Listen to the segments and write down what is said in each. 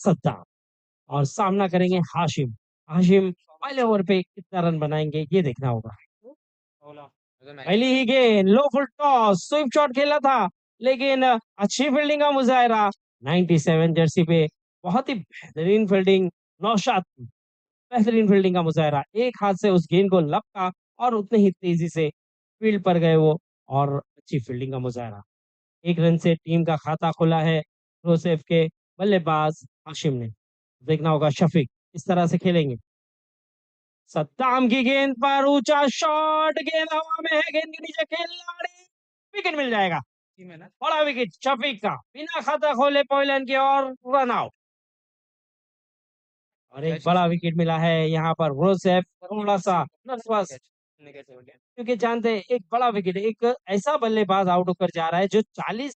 सद्दाम और सामना करेंगे हाशिम। हाशिम पहले ओवर पे कितना रन बनाएंगे ये देखना होगा। पहली ही गेंद लो फुल टॉस स्विप शॉट खेला था, लेकिन अच्छी फील्डिंग का मुजाहरा 97 जर्सी पे। बहुत ही बेहतरीन फील्डिंग नौशाद की। बेहतरीन फील्डिंग का मुजाहरा, एक हाथ से उस गेंद को लपका और उतने ही तेजी से फील्ड पर गए वो। और अच्छी फील्डिंग का मुजाहरा, एक रन से टीम का खाता खुला है जोसेफ के बल्लेबाज हाशिम ने। देखना होगा शफीक इस तरह से खेलेंगे। सद्दाम की गेंद पर ऊंचा शॉट, गेंद हवा में है, गेंद के नीचे खिलाड़ी, विकेट मिल जाएगा। बड़ा विकेट शफीक का, बिना खाता खोले पॉइलन की और रन आउट। और एक बड़ा विकेट मिला है यहाँ पर जोसेफ थोड़ा सा नर्वस, क्योंकि जानते हैं एक बड़ा विकेट, एक ऐसा बल्लेबाज आउट होकर जा रहा है जो 40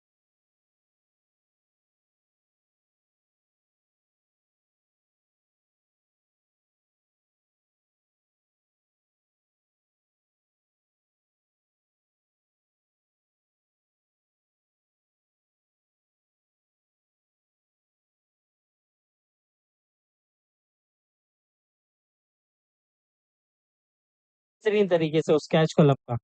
बेहतरीन तरीके से उस कैच को लपका।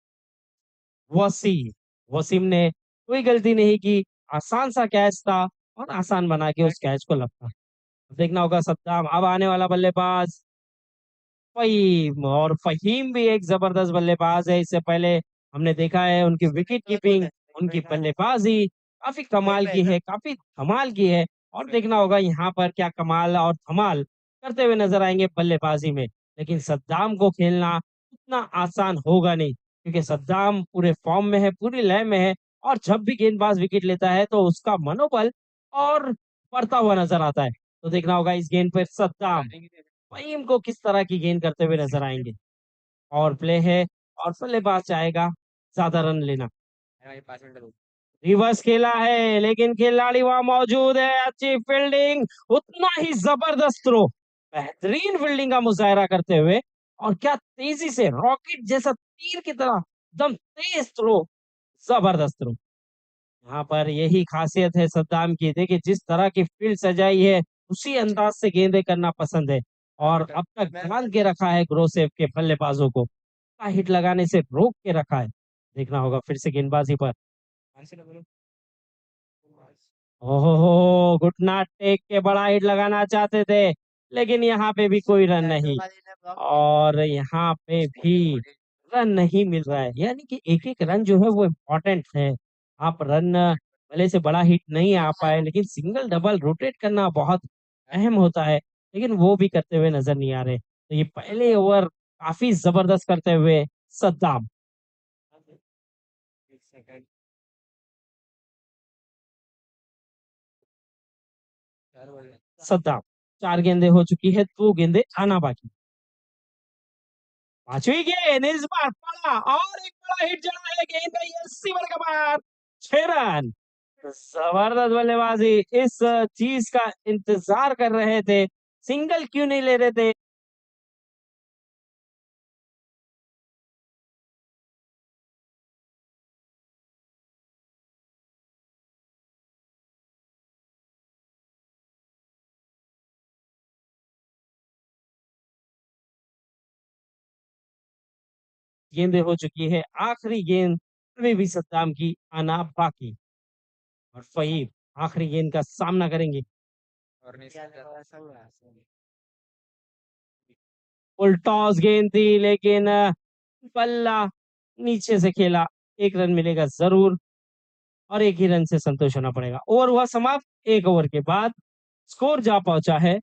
वसीम, वसीम ने कोई गलती नहीं की, आसान सा कैच था और आसान बना के उस कैच को लपका। देखना होगा सद्दाम, अब आने वाला बल्लेबाज फहीम, और फहीम भी एक जबरदस्त बल्लेबाज है। इससे पहले हमने देखा है उनकी विकेट कीपिंग, उनकी बल्लेबाजी काफी कमाल की है, काफी कमाल की है। और देखना होगा यहाँ पर क्या कमाल और धमाल करते हुए नजर आएंगे बल्लेबाजी में। लेकिन सद्दाम को खेलना उतना आसान होगा नहीं, क्योंकि सद्दाम पूरे फॉर्म में है, पूरी लय में है। और जब भी गेंदबाज विकेट लेता है तो उसका मनोबल और बढ़ता हुआ नजर आता है। तो देखना होगा इस गेंद पर सद्दाम फहीम को किस तरह की गेंद करते हुए नजर आएंगे। और प्ले है और बल्लेबाज चाहेगा ज्यादा रन लेना। रिवर्स खेला है, लेकिन खिलाड़ी वहां मौजूद है, अच्छी फील्डिंग, उतना ही जबरदस्त थ्रो, बेहतरीन फील्डिंग का मुजाहरा करते हुए। और क्या तेजी से रॉकेट जैसा तीर की तरह एकदम तेज थ्रो, जबरदस्त थ्रो। यहाँ पर यही खासियत है सद्दाम की, देखिए जिस तरह की फील्ड सजाई है उसी अंदाज से गेंदें करना पसंद है। और अब तक बांध के रखा है ग्रोसेव के बल्लेबाजों को, हिट लगाने से रोक के रखा है। देखना होगा फिर से गेंदबाजी पर। ओहो, घुटना टेक के बड़ा हिट लगाना चाहते थे, लेकिन यहाँ पे भी कोई रन नहीं। और यहाँ पे भी रन नहीं मिल रहा है, यानी कि एक एक रन जो है वो इम्पोर्टेंट है। आप रन भले से बड़ा हिट नहीं आ पाए, लेकिन सिंगल डबल रोटेट करना बहुत अहम होता है, लेकिन वो भी करते हुए नजर नहीं आ रहे। तो ये पहले ओवर काफी जबरदस्त करते हुए सद्दाम। सद्दाम, चार गेंदे हो चुकी है, दो गेंदे आना बाकी। पांचवी गेंद इस बार पड़ा और एक बड़ा हिट जड़ा है, गेंद गई 80 बल का पार, 6 रन। जबरदस्त बल्लेबाजी, इस चीज का इंतजार कर रहे थे, सिंगल क्यों नहीं ले रहे थे। गेंदे हो चुकी है, आखिरी गेंद अभी भी सद्दाम की आना बाकी। और फहीम आखिरी गेंद का सामना करेंगे। फुल टॉस गेंद थी, लेकिन बल्ला नीचे से खेला, एक रन मिलेगा जरूर। और एक ही रन से संतोष होना पड़ेगा। ओवर हुआ समाप्त, एक ओवर के बाद स्कोर जा पहुंचा है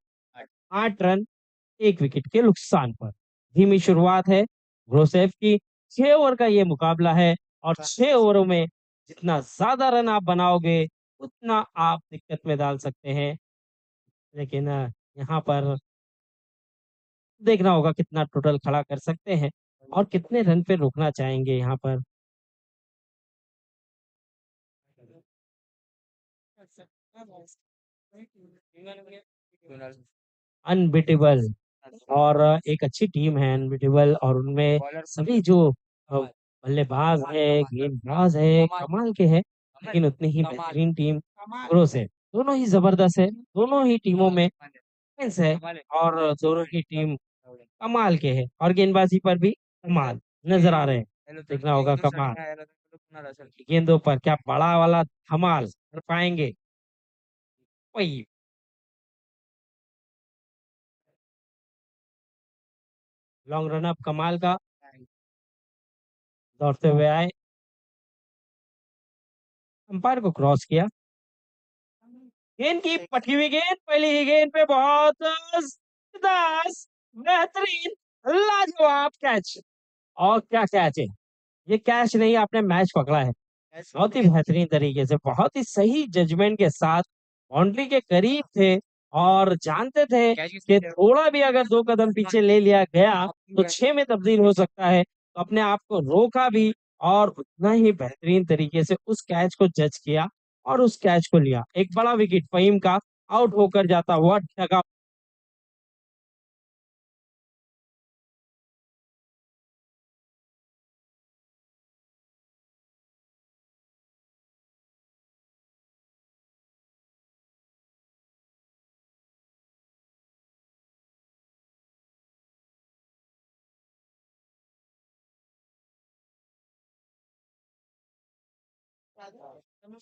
8 रन, एक विकेट के नुकसान पर। धीमी शुरुआत है ग्रोसेफ की, 6 ओवर का ये मुकाबला है। और 6 ओवरों में जितना ज्यादा रन आप बनाओगे उतना आप दिक्कत में डाल सकते हैं। लेकिन यहाँ पर देखना होगा कितना टोटल खड़ा कर सकते हैं और कितने रन पे रुकना चाहेंगे यहाँ पर। अनबिटेबल, और एक अच्छी टीम है अनबिटेबल, और उनमें सभी जो बल्लेबाज है, गेंदबाज है, कमाल के हैं। लेकिन उतनी ही बेहतरीन टीम क्रोस है। दोनों ही जबरदस्त है, दोनों ही टीमों में सेंस है, और दोनों ही टीम कमाल के है, और गेंदबाजी पर भी कमाल नजर आ रहे हैं। देखना होगा कमाल गेंदों पर क्या बड़ा वाला धमाल कर पाएंगे। वही लॉन्ग रन अप कमाल का, दौड़ते हुए आए, अंपायर को क्रॉस किया, गेंद की पटी हुई गेंद, पहली ही गेंद पे बहुत जबरदस्त, बेहतरीन, लाजवाब कैच। और क्या कैच है, ये कैच नहीं, आपने मैच पकड़ा है। बहुत ही बेहतरीन तरीके से, बहुत ही सही जजमेंट के साथ बाउंड्री के करीब थे, और जानते थे कि थोड़ा भी अगर 2 कदम पीछे ले लिया गया तो 6 में तब्दील हो सकता है, तो अपने आप को रोका भी, और उतना ही बेहतरीन तरीके से उस कैच को जज किया और उस कैच को लिया। एक बड़ा विकेट फहीम का आउट होकर जाता हुआ डगा।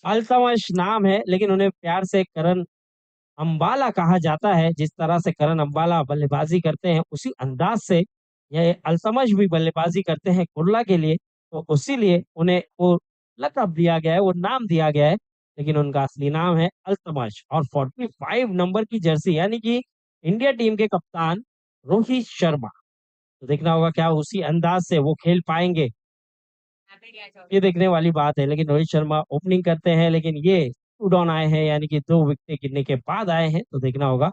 अल्तमश नाम है, लेकिन उन्हें प्यार से करण अंबाला कहा जाता है। जिस तरह से करण अंबाला बल्लेबाजी करते हैं, उसी अंदाज से ये अल्तमश भी बल्लेबाजी करते हैं कुर्ला के लिए, तो उसी लिए उन्हें वो लकब दिया गया है, वो नाम दिया गया है। लेकिन उनका असली नाम है अल्तमश, और 45 नंबर की जर्सी, यानी कि इंडिया टीम के कप्तान रोहित शर्मा। तो देखना होगा क्या उसी अंदाज से वो खेल पाएंगे, ये देखने वाली बात है। लेकिन रोहित शर्मा ओपनिंग करते हैं, लेकिन ये टू डाउन आए हैं, यानी कि 2 विकेट गिरने के बाद आए हैं, तो देखना होगा।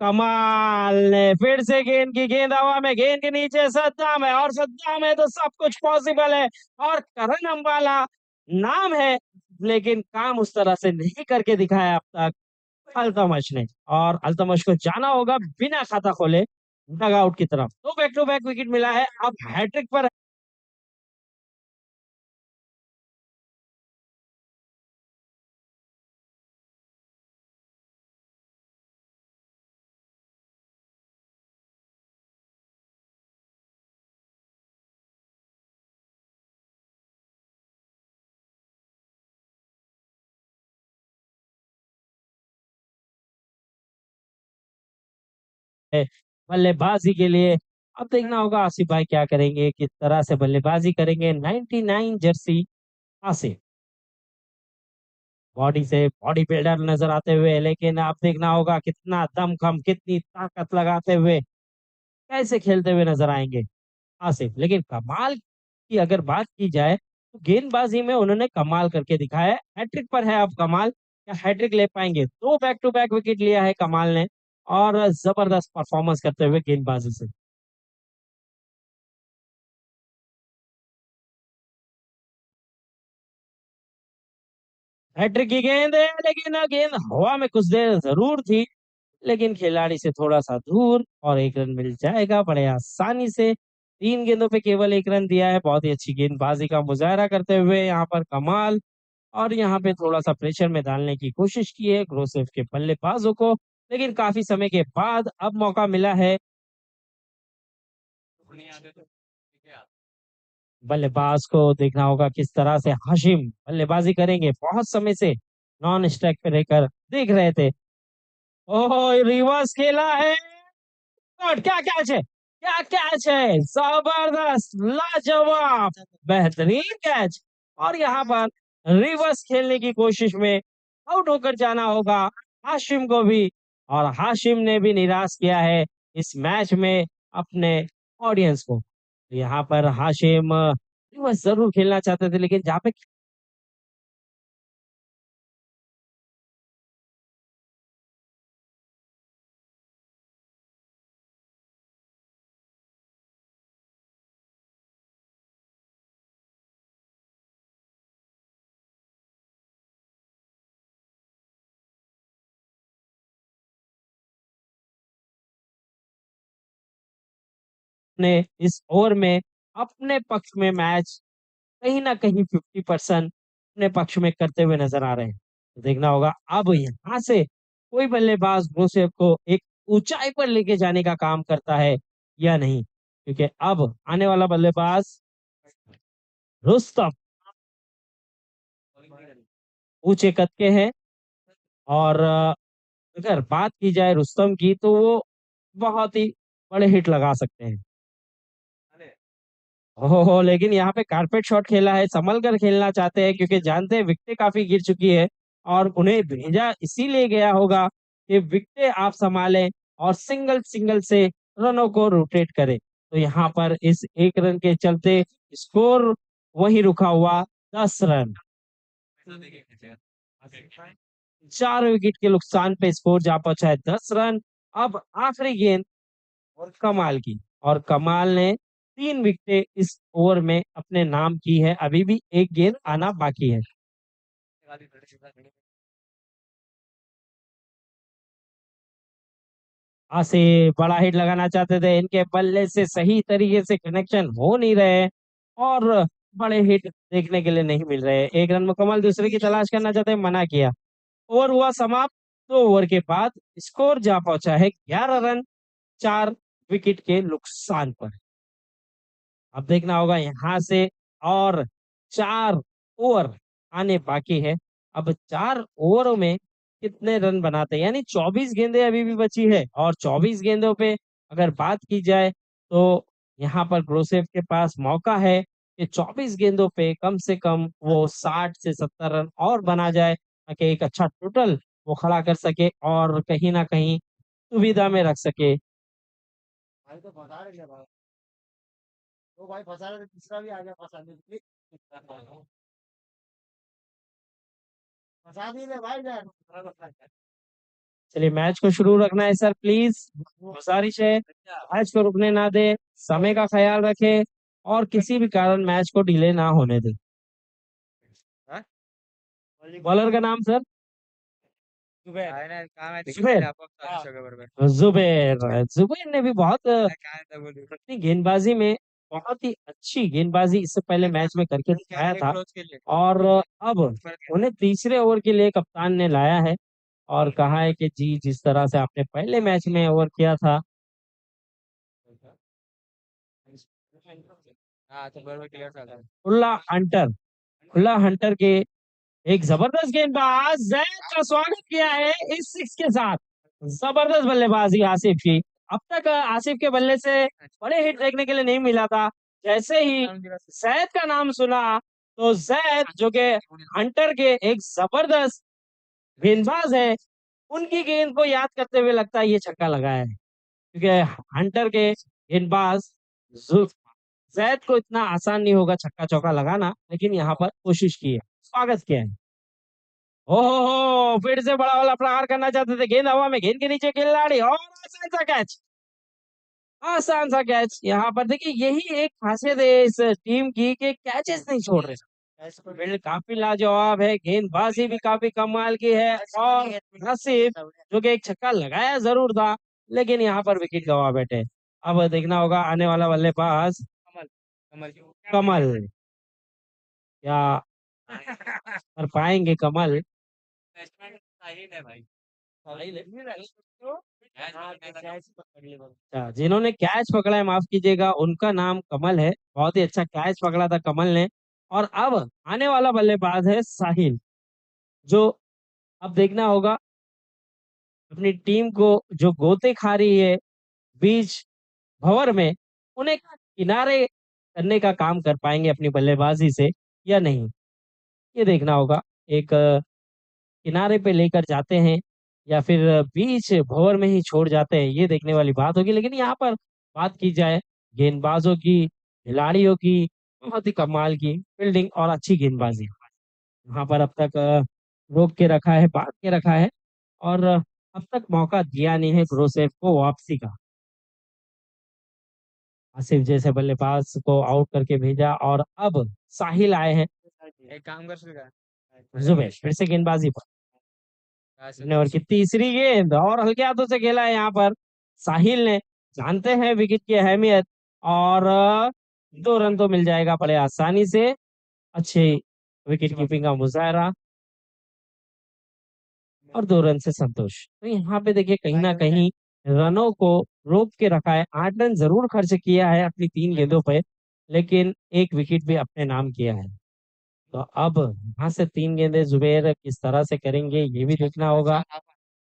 कमाल ने फिर से गेंद की, गेंद हवा में, गेंद के नीचे सद्दाम है, और सद्दाम है तो सब कुछ पॉसिबल है। और करण अंबाला नाम है, लेकिन काम उस तरह से नहीं करके दिखाया अब तक अल्तमश ने। और अल्तमश को जाना होगा बिना खाता खोले डग आउट की तरफ। तो बैक टू बैक विकेट मिला है, अब हैट्रिक पर है बल्लेबाजी के लिए। अब देखना होगा आसिफ भाई क्या करेंगे, किस तरह से बल्लेबाजी करेंगे। 99 जर्सी आसिफ, बॉडी से बॉडी बिल्डर नजर आते हुए, लेकिन आप देखना होगा कितना दमखम, कितनी ताकत लगाते हुए, कैसे खेलते हुए नजर आएंगे आसिफ। लेकिन कमाल की अगर बात की जाए, तो गेंदबाजी में उन्होंने कमाल करके दिखाया है। हैट्रिक पर है अब कमाल, क्या हैट्रिक ले पाएंगे? 2 बैक टू बैक विकेट लिया है कमाल ने, और जबरदस्त परफॉर्मेंस करते हुए गेंदबाजी से। हैट्रिक की गेंद है, लेकिन गेंद हवा में कुछ देर जरूर थी, लेकिन खिलाड़ी से थोड़ा सा दूर, और एक रन मिल जाएगा बड़े आसानी से। 3 गेंदों पे केवल एक रन दिया है, बहुत ही अच्छी गेंदबाजी का मुजाहरा करते हुए यहाँ पर कमाल। और यहाँ पे थोड़ा सा प्रेशर में डालने की कोशिश की है ग्रोसेफ के बल्लेबाजों को, लेकिन काफी समय के बाद अब मौका मिला है बल्लेबाज को। देखना होगा किस तरह से हाशिम बल्लेबाजी करेंगे, बहुत समय से नॉन स्ट्राइक पे रहकर देख रहे थे। ओहो, रिवर्स खेला है, और क्या कैच है, क्या कैच है, जबरदस्त, लाजवाब, बेहतरीन कैच। और यहाँ पर रिवर्स खेलने की कोशिश में आउट होकर जाना होगा हाशिम को भी, और हाशिम ने भी निराश किया है इस मैच में अपने ऑडियंस को। यहाँ पर हाशिम रिवर्स जरूर खेलना चाहते थे, लेकिन जहाँ पे ने इस ओवर में अपने पक्ष में मैच कहीं ना कहीं 50% अपने पक्ष में करते हुए नजर आ रहे हैं। तो देखना होगा अब यहाँ से कोई बल्लेबाज ब्रोसेव को एक ऊंचाई पर लेके जाने का काम करता है या नहीं, क्योंकि अब आने वाला बल्लेबाज रुस्तम ऊंचे कद के हैं। और अगर बात की जाए रुस्तम की तो वो बहुत ही बड़े हिट लगा सकते हैं। हो लेकिन यहाँ पे कारपेट शॉट खेला है, संभल कर खेलना चाहते हैं क्योंकि जानते हैं विकेटें काफी गिर चुकी है। और उन्हें भेजा इसीलिए गया होगा कि विकेटें आप संभालें और सिंगल सिंगल से रनों को रोटेट करें। तो यहाँ पर इस एक रन के चलते स्कोर वही रुका हुआ 10 रन। 4 विकेट के नुकसान पे स्कोर जा पहुंचा है 10 रन। अब आखिरी गेंद और कमाल की, और कमाल ने 3 विकेटें इस ओवर में अपने नाम की है, अभी भी एक गेंद आना बाकी है। आसे बड़ा हिट लगाना चाहते थे, इनके बल्ले से सही तरीके से कनेक्शन हो नहीं रहे और बड़े हिट देखने के लिए नहीं मिल रहे। एक रन मुकम्मल, दूसरे की तलाश करना चाहते हैं, मना किया। ओवर हुआ समाप्त। 2 ओवर के बाद स्कोर जा पहुंचा है 11 रन, 4 विकेट के नुकसान पर। अब देखना होगा यहाँ से, और 4 ओवर आने बाकी है। अब 4 ओवरों में कितने रन बनाते हैं, यानी 24 गेंदें अभी भी बची है, और 24 गेंदों पे अगर बात की जाए तो यहाँ पर ग्रोसेफ के पास मौका है कि 24 गेंदों पे कम से कम वो 60 से 70 रन और बना जाए, ताकि एक अच्छा टोटल वो खड़ा कर सके और कहीं ना कहीं सुविधा में रख सके। भाई तो फंसा रहे थे भाई। तो भाई फंसा रहे थे, तीसरा भी आ गया फंसाने के लिए। फंसा दिए थे भाई जान। चलिए मैच को शुरू रखना है सर, प्लीज गुजारिश है, मैच को रुकने ना दे, समय का ख्याल रखे और किसी भी कारण मैच को डिले ना होने दे। बॉलर का नाम सर? जुबैर। जुबैर, जुबैर ने भी बहुत अपनी गेंदबाजी में बहुत ही अच्छी गेंदबाजी इससे पहले मैच में करके दिखाया था। और अब उन्हें तीसरे ओवर के लिए कप्तान ने लाया है और कहा है कि जी जिस तरह से आपने पहले मैच में ओवर किया था। खुला हंटर, खुला हंटर के एक जबरदस्त गेंदबाज जैद का स्वागत किया है इस सिक्स के साथ। जबरदस्त बल्लेबाजी आसिफ की। अब तक आसिफ के बल्ले से बड़े हिट देखने के लिए नहीं मिला था। जैसे ही जैद का नाम सुना तो जैद जो कि हंटर के एक जबरदस्त गेंदबाज है, उनकी गेंद को याद करते हुए लगता है ये छक्का लगाया है, क्योंकि हंटर के गेंदबाज जैद को इतना आसान नहीं होगा छक्का चौका लगाना, लेकिन यहाँ पर कोशिश की है, स्वागत किया है। फिर से बड़ा वाला प्रहार करना चाहते थे, गेंद हवा में, गेंद के नीचे खिलाड़ी और आसान सा कैच। आसान सा कैच। यहाँ पर देखिए यही एक खासियत है इस टीम की कि कैचेस नहीं छोड़ रहे। फील्ड काफी लाजवाब है, गेंदबाजी भी काफी कमाल की है, और नसीब जो कि एक छक्का लगाया जरूर था, लेकिन यहाँ पर विकेट गंवा बैठे। अब देखना होगा आने वाला बल्लेबाज कमल, क्या कर पाएंगे कमल? अच्छा, जिन्होंने कैच पकड़ा है, माफ कीजिएगा, उनका नाम कमल है। बहुत ही अच्छा कैच पकड़ा था कमल ने। और अब आने वाला बल्लेबाज है साहिल, जो अब देखना होगा अपनी टीम को जो गोते खा रही है बीच भंवर में, उन्हें किनारे करने का काम कर पाएंगे अपनी बल्लेबाजी से या नहीं, ये देखना होगा। एक किनारे पे लेकर जाते हैं या फिर बीच भंवर में ही छोड़ जाते हैं, ये देखने वाली बात होगी। लेकिन यहाँ पर बात की जाए गेंदबाजों की, खिलाड़ियों की, बहुत ही कमाल की फील्डिंग और अच्छी गेंदबाजी वहां पर अब तक रोक के रखा है, बांध के रखा है, और अब तक मौका दिया नहीं है ग्रोसेफ को वापसी का। आसिफ जैसे बल्लेबाज को आउट करके भेजा, और अब साहिल आए हैं। एक काम कर सकता है जुबेर, फिर से गेंदबाजी पर अपने ओवर की तीसरी गेंद, और हल्के हाथों से खेला है यहाँ पर साहिल ने। जानते हैं विकेट की अहमियत, और 2 रन तो मिल जाएगा बड़े आसानी से। अच्छे विकेट कीपिंग का मुजाहरा और 2 रन से संतोष। तो यहाँ पे देखिए कहीं ना कहीं रनों को रोक के रखा है। 8 रन जरूर खर्च किया है अपनी 3 गेंदों पे, लेकिन एक विकेट भी अपने नाम किया है। तो अब यहाँ से 3 गेंदें जुबेर किस तरह से करेंगे ये भी देखना होगा।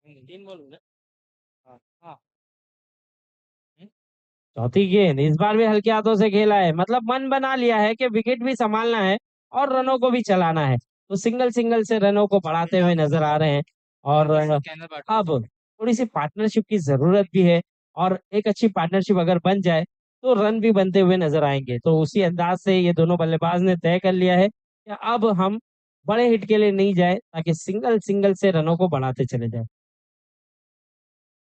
3 बॉल हुए ना? हाँ हाँ। चौथी गेंद इस बार भी हल्के हाथों से खेला है, मतलब मन बना लिया है कि विकेट भी संभालना है और रनों को भी चलाना है। तो सिंगल सिंगल से रनों को बढ़ाते हुए नजर आ रहे हैं। और अब थोड़ी सी पार्टनरशिप की जरूरत भी है, और एक अच्छी पार्टनरशिप अगर बन जाए तो रन भी बनते हुए नजर आएंगे। तो उसी अंदाज से ये दोनों बल्लेबाज ने तय कर लिया है कि अब हम बड़े हिट के लिए नहीं जाए, ताकि सिंगल सिंगल से रनों को बढ़ाते चले जाए।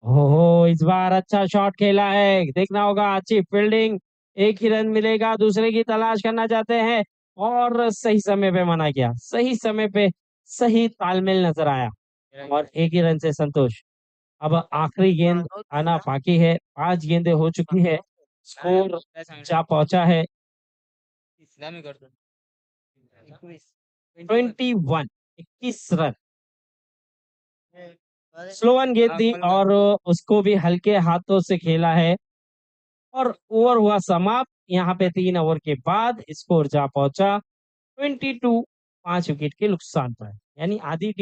ओहो, इस बार अच्छा शॉट खेला है, देखना होगा, अच्छी फील्डिंग। एक ही रन मिलेगा, दूसरे की तलाश करना चाहते हैं, और सही समय पे मना किया, सही समय पे सही तालमेल नजर आया, और एक ही रन से संतोष। अब आखिरी गेंद आना बाकी है, 5 गेंदें हो चुकी है, स्कोर जा पहुंचा है 21, 21 रन। स्लोवन गेंद थी और उसको भी हल्के हाथों से खेला है, और ओवर हुआ समाप्त। यहाँ पे 3 ओवर के बाद स्कोर जा पहुंचा 22, 5 विकेट के नुकसान पर। यानी आधी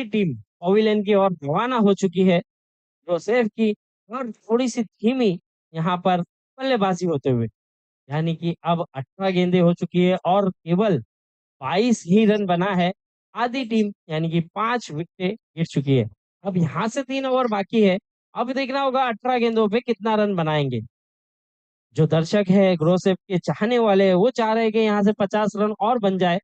टीम पवेलियन की ओर रवाना हो चुकी है, जोसेफ की, और थोड़ी सी धीमी यहाँ पर बल्लेबाजी होते हुए। यानी कि अब 18 गेंदें हो चुकी है और केवल 22 ही रन बना है। आधी टीम यानी कि 5 विकेटें गिर चुकी है। अब यहाँ से 3 ओवर बाकी है। अब देखना होगा 18 गेंदों पे कितना रन बनाएंगे। जो दर्शक है, ग्रोसेफ के चाहने वाले हैं, वो चाह रहे हैं कि यहाँ से 50 रन और बन जाए।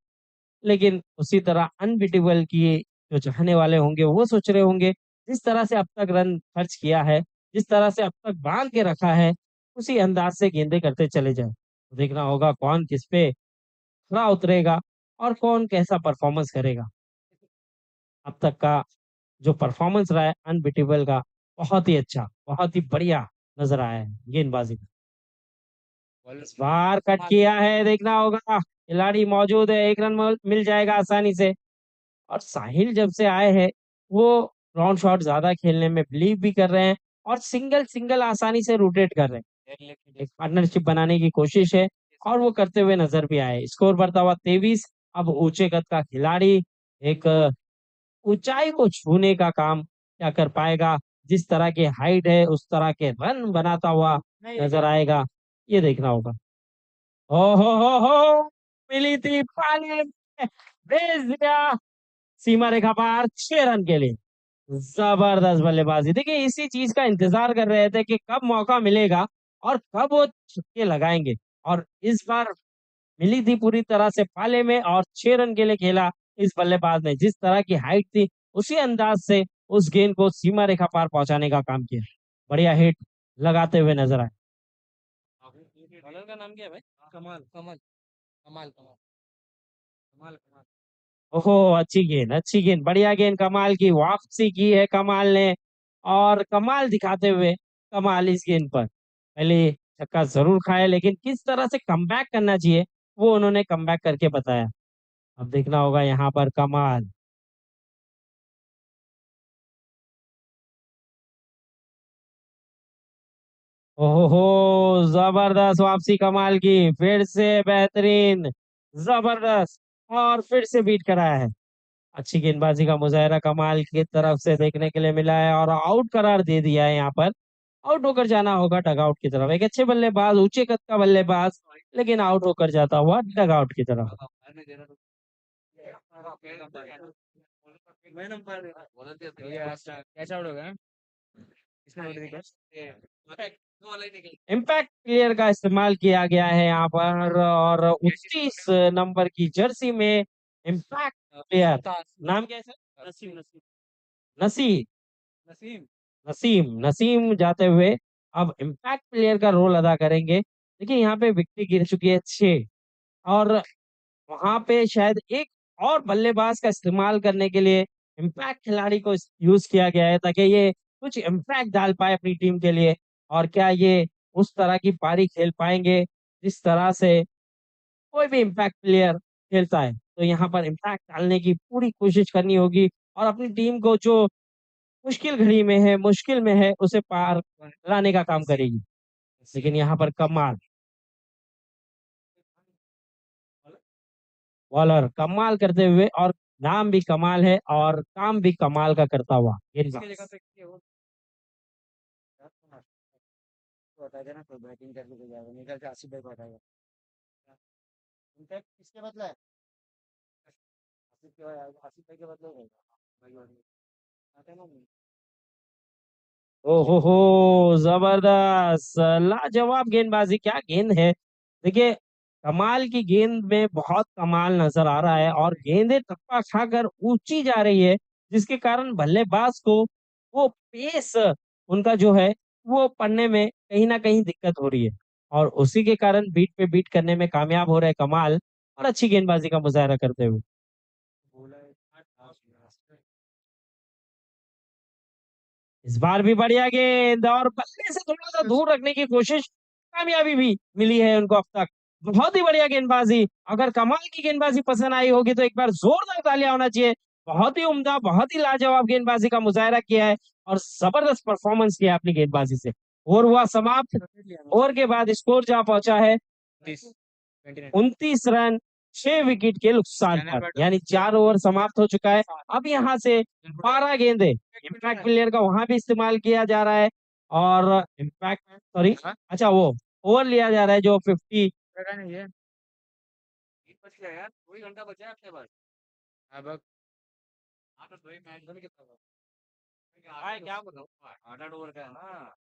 लेकिन उसी तरह अनबिटेबल की जो चाहने वाले होंगे वो सोच रहे होंगे, जिस तरह से अब तक रन खर्च किया है, जिस तरह से अब तक बांध के रखा है, उसी अंदाज से गेंदें करते चले जाए। तो देखना होगा कौन किस पे खरा उतरेगा और कौन कैसा परफॉर्मेंस करेगा। अब तक का जो परफॉर्मेंस रहा है अनबिटेबल का, बहुत ही अच्छा, बहुत ही बढ़िया नजर आया है गेंदबाजी में। इस बार कट किया है, देखना होगा, खिलाड़ी मौजूद है, 1 रन मिल जाएगा आसानी से। और साहिल जब से आए हैं, वो राउंड शॉट ज्यादा खेलने में बिलीव भी कर रहे हैं, और सिंगल सिंगल आसानी से रोटेट कर रहे हैं। एक पार्टनरशिप बनाने की कोशिश है, और वो करते हुए नजर भी आए। स्कोर बढ़ता हुआ 23। अब ऊंचे कद का खिलाड़ी एक ऊंचाई को छूने का काम क्या कर पाएगा। जिस तरह की हाइट है उस तरह के रन बनाता हुआ नजर आएगा, ये देखना होगा। ओ हो, मिली थी पानी में, भेज दिया सीमा रेखा पार 6 रन के लिए। जबरदस्त बल्लेबाजी। देखिए इसी चीज का इंतजार कर रहे थे कि कब मौका मिलेगा और कब वो छक्के लगाएंगे, और इस बार मिली थी पूरी तरह से पाले में, और 6 रन के लिए खेला इस बल्लेबाज ने। जिस तरह की हाइट थी उसी अंदाज से उस गेंद को सीमा रेखा पार पहुंचाने का काम किया। बढ़िया हिट लगाते हुए नजर आए। बॉलर का नाम क्या है भाई? कमाल कमाल कमाल कमाल कमाल कमाल। ओहो, अच्छी गेंद, अच्छी गेंद, बढ़िया गेंद, कमाल की वापसी की है कमाल ने, और कमाल दिखाते हुए कमाल इस गेंद पर पहले छक्का जरूर खाया, लेकिन किस तरह से कमबैक करना चाहिए वो उन्होंने कमबैक करके बताया। अब देखना होगा यहाँ पर कमाल। ओहो, जबरदस्त वापसी कमाल की, फिर से बेहतरीन, जबरदस्त, और फिर से बीट कराया है। अच्छी गेंदबाजी का मुजाहरा कमाल की तरफ से देखने के लिए मिला है, और आउट करार दे दिया है यहाँ पर। आउट होकर जाना होगा डगआउट की तरफ। एक अच्छे बल्लेबाज, ऊंचे कद का बल्लेबाज, लेकिन आउट होकर जाता हुआ डगआउट की तरफ। कैच आउट हो गया। इम्पैक्ट प्लेयर का इस्तेमाल किया गया है यहाँ पर, और 29 नंबर की जर्सी में इम्पैक्ट प्लेयर, नाम क्या है सर? नसीम नसीम नसीम नसीम नसीम नसीम जाते हुए अब इम्पैक्ट प्लेयर का रोल अदा करेंगे। देखिए यहाँ पे विकेट गिर चुकी है 6, और वहां पे शायद एक और बल्लेबाज का इस्तेमाल करने के लिए इम्पैक्ट खिलाड़ी को यूज किया गया है, ताकि ये कुछ इम्पैक्ट डाल पाए अपनी टीम के लिए। और क्या ये उस तरह की पारी खेल पाएंगे जिस तरह से कोई भी इम्पैक्ट प्लेयर खेलता है, तो यहाँ पर इम्पैक्ट डालने की पूरी कोशिश करनी होगी और अपनी टीम को जो मुश्किल घड़ी में है, मुश्किल में है, उसे पार लाने का काम करेगी। लेकिन यहाँ पर कमाल, बॉलर कमाल करते हुए, और नाम भी कमाल है और काम भी कमाल का करता हुआ गेंदबाज। बता देना, कोई बैटिंग करके तो जाएगा, निकल के आसिफ भाई को हटाएगा। इनफैक्ट किसके बदला है? आसिफ भाई के बदले रहेगा भाई वाली। आता है ना नहीं? ओहो हो, जबरदस्त, लाजवाब गेंदबाजी, क्या गेंद है। देखिए, कमाल की गेंद में बहुत कमाल नजर आ रहा है और गेंदें टप्पा खाकर ऊंची जा रही है, जिसके कारण बल्लेबाज को वो पेस उनका जो है वो पढ़ने में कहीं ना कहीं दिक्कत हो रही है, और उसी के कारण बीट पे बीट करने में कामयाब हो रहे कमाल, और अच्छी गेंदबाजी का मुजाहरा करते हुए। बोला है। इस बार भी बढ़िया गेंद, और बल्ले से थोड़ा सा दूर रखने की कोशिश, कामयाबी भी मिली है उनको अब तक। बहुत ही बढ़िया गेंदबाजी, अगर कमाल की गेंदबाजी पसंद आई होगी तो एक बार जोरदार तालियां होना चाहिए। बहुत ही उम्दा, बहुत ही लाजवाब गेंदबाजी का मुजाहरा किया है और जबरदस्त परफॉर्मेंस किया है अपनी गेंदबाजी से। ओवर हुआ समाप्त। विकेट लिया ओवर के बाद स्कोर जहां पहुंचा है 29 29 रन, 6 विकेट के नुकसान पर, यानी 4 ओवर समाप्त हो चुका है। अब यहाँ से 12 गेंदे इम्पैक्ट प्लेयर का वहां भी इस्तेमाल किया जा रहा है, और इम्पैक्ट, सॉरी, अच्छा, वो ओवर लिया जा रहा है जो 50। लगा नहीं है। 3 बच गया यार, 2 ही घंटा बचा है अपने पास। अब हाँ तो 2 ही मैच बन कितना हुआ? क्या बताऊँ, 8-8 ओवर का है ना।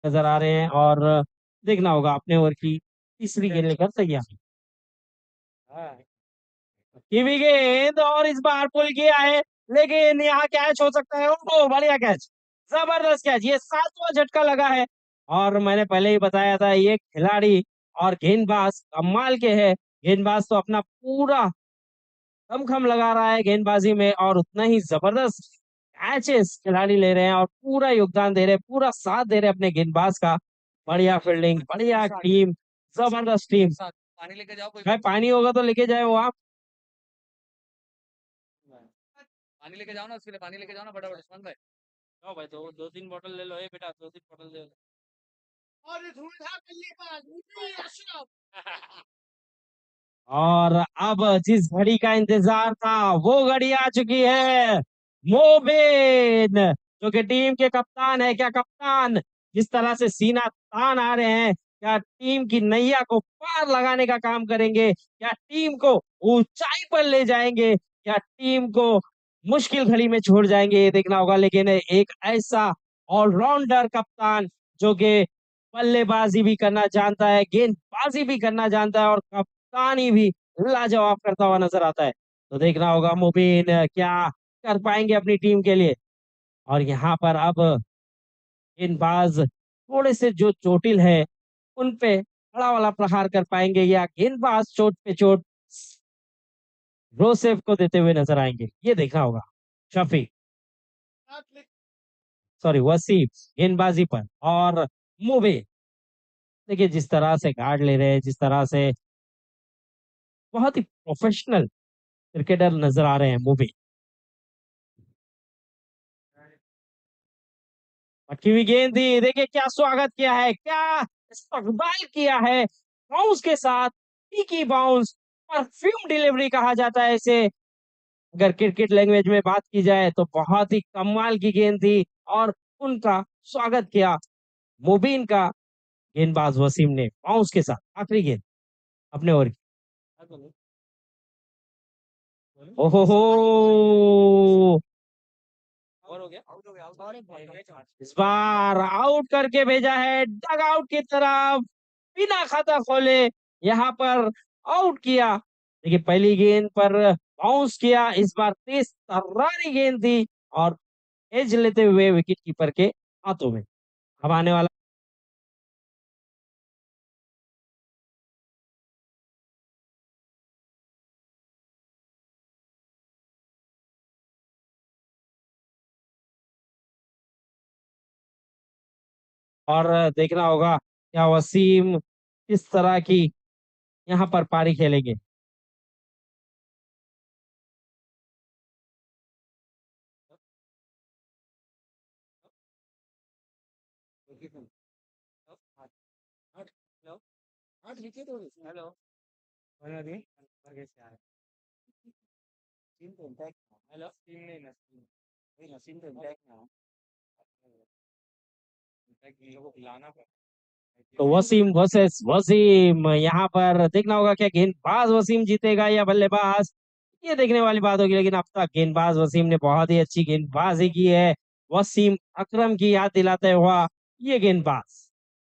नजर आ रहे हैं, और देखना होगा अपने ओवर की तीसरी गेंद लेकर तैयार। हाँ। की भी गेंद, और इस बार पुल किया है, लेकिन यहाँ कैच हो सकता है। ओह, बढ़िया कैच, जबरदस्त कैच, ये 7वां झटका लगा है और मैंने पहले ही बताया था ये खिलाड़ी और गेंदबाज कमाल के हैं। गेंदबाज तो अपना पूरा दमखम लगा रहा है गेंदबाजी में, और उतना ही जबरदस्त कैचेस खिलाड़ी ले रहे हैं और पूरा योगदान दे रहे हैं, पूरा साथ दे रहे हैं अपने गेंदबाज का। बढ़िया फील्डिंग, बढ़िया टीम, जबरदस्त टीम। पानी लेके जाओ कोई भाई पानी होगा तो लेके जाए वो आप। पानी लेके जाओ ना, उसके लिए पानी लेके जाओ ना फटाफट उस्मान भाई। लो भाई, दो दो तीन बोतल ले लो। ए बेटा, दो तीन बोतल ले लो। और अब जिस घड़ी का इंतजार था वो घड़ी आ चुकी है। मोबिन, जो कि टीम के कप्तान है। क्या कप्तान, जिस तरह से सीना तान आ रहे हैं, क्या टीम की नैया को पार लगाने का काम करेंगे? क्या टीम को ऊंचाई पर ले जाएंगे? क्या टीम को मुश्किल घड़ी में छोड़ जाएंगे? ये देखना होगा। लेकिन एक ऐसा ऑलराउंडर कप्तान, जो कि बल्लेबाजी भी करना जानता है, गेंदबाजी भी करना जानता है, और कप्तानी भी लाजवाब करता हुआ नजर आता है। तो देखना होगा मुबीन क्या कर पाएंगे अपनी टीम के लिए। और यहाँ पर अब गेंदबाज थोड़े से जो चोटिल है, उन पे बड़ा वाला प्रहार कर पाएंगे, या गेंदबाज चोट पे चोट रोसेफ को देते हुए नजर आएंगे? ये देखना होगा। शफी, सॉरी वसीम, गेंदबाजी पर। और मुबीन, देखिए जिस तरह से गार्ड ले रहे हैं, जिस तरह से बहुत ही प्रोफेशनल क्रिकेटर नजर आ रहे हैं मुबीन। रखी हुई गेंद थी, देखिए क्या स्वागत किया है, क्या इस्तकबाल किया है बाउंस के साथ। पीकी बाउंस, परफ्यूम डिलीवरी कहा जाता है इसे, अगर क्रिकेट लैंग्वेज में बात की जाए तो। बहुत ही कमाल की गेंद थी, और उनका स्वागत किया मुबीन का गेंदबाज वसीम ने बाउंस के साथ। आखिरी गेंद अपने ओवर की। ओहो हो, और हो गया, आउट हो गया, आउट हो गया। इस बार आउट करके भेजा है डग आउट की तरफ, बिना खाता खोले यहाँ पर आउट किया। देखिए पहली गेंद पर बाउंस किया, इस बार तेज तर्रारी गेंद थी, और एज लेते हुए विकेट कीपर के हाथों में। अब आने वाला, और देखना होगा क्या वसीम किस तरह की यहाँ पर पारी खेलेंगे। आठ, हेलो, आठ विकेट हो गई। हेलो, बना दी, आगे से आ रहा है। टीम तो इम्पैक्ट ना, हेलो, टीम नहीं ना, वही ना, टीम तो इम्पैक्ट ना, इम्पैक्ट इन लोगों को लाना तो पड़ेगा। वसीम वर्सेस वसीम, यहाँ पर देखना होगा क्या गेंदबाज वसीम जीतेगा या बल्लेबाज, ये देखने वाली बात होगी। लेकिन अब तक गेंदबाज वसीम ने बहुत ही अच्छी गेंदबाजी की है। वसीम अकरम की याद दिलाते हुआ ये गेंदबाज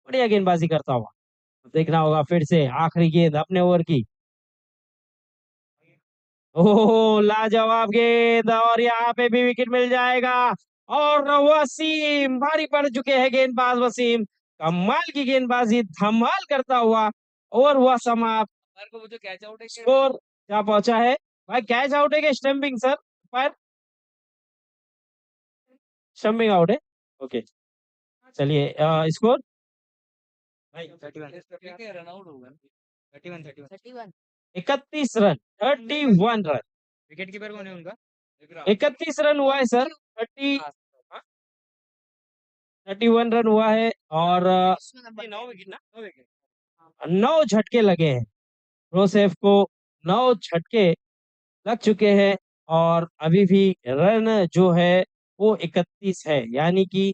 बढ़िया गेंदबाजी करता हुआ। देखना होगा फिर से आखिरी गेंद अपने ओवर की। ओह लाजवाब गेंद, और यहाँ पे भी विकेट मिल जाएगा। और वसीम भारी पड़ चुके हैं गेंदबाज वसीम, कमाल की गेंदबाजी धमाल करता हुआ। ओवर हुआ समाप्त। मेरे को वो जो कैच आउट है कि स्कोर क्या पहुंचा है? भाई कैच आउट है कि स्टंपिंग सर? पर स्टंपिंग आउट है। ओके, चलिए स्कोर भाई 31 ठीक है, रन आउट होगा। 31 31 31 रन, 31 रन। विकेट कीपर कौन है उनका? 31 रन हुआ है सर। 30, हाँ, 31 रन हुआ है, और 9 विकेट ना, 9 विकेट। 9 झटके लगे हैं रोसेफ को। 9 झटके लग चुके हैं, और अभी भी रन जो है वो 31 है, यानी कि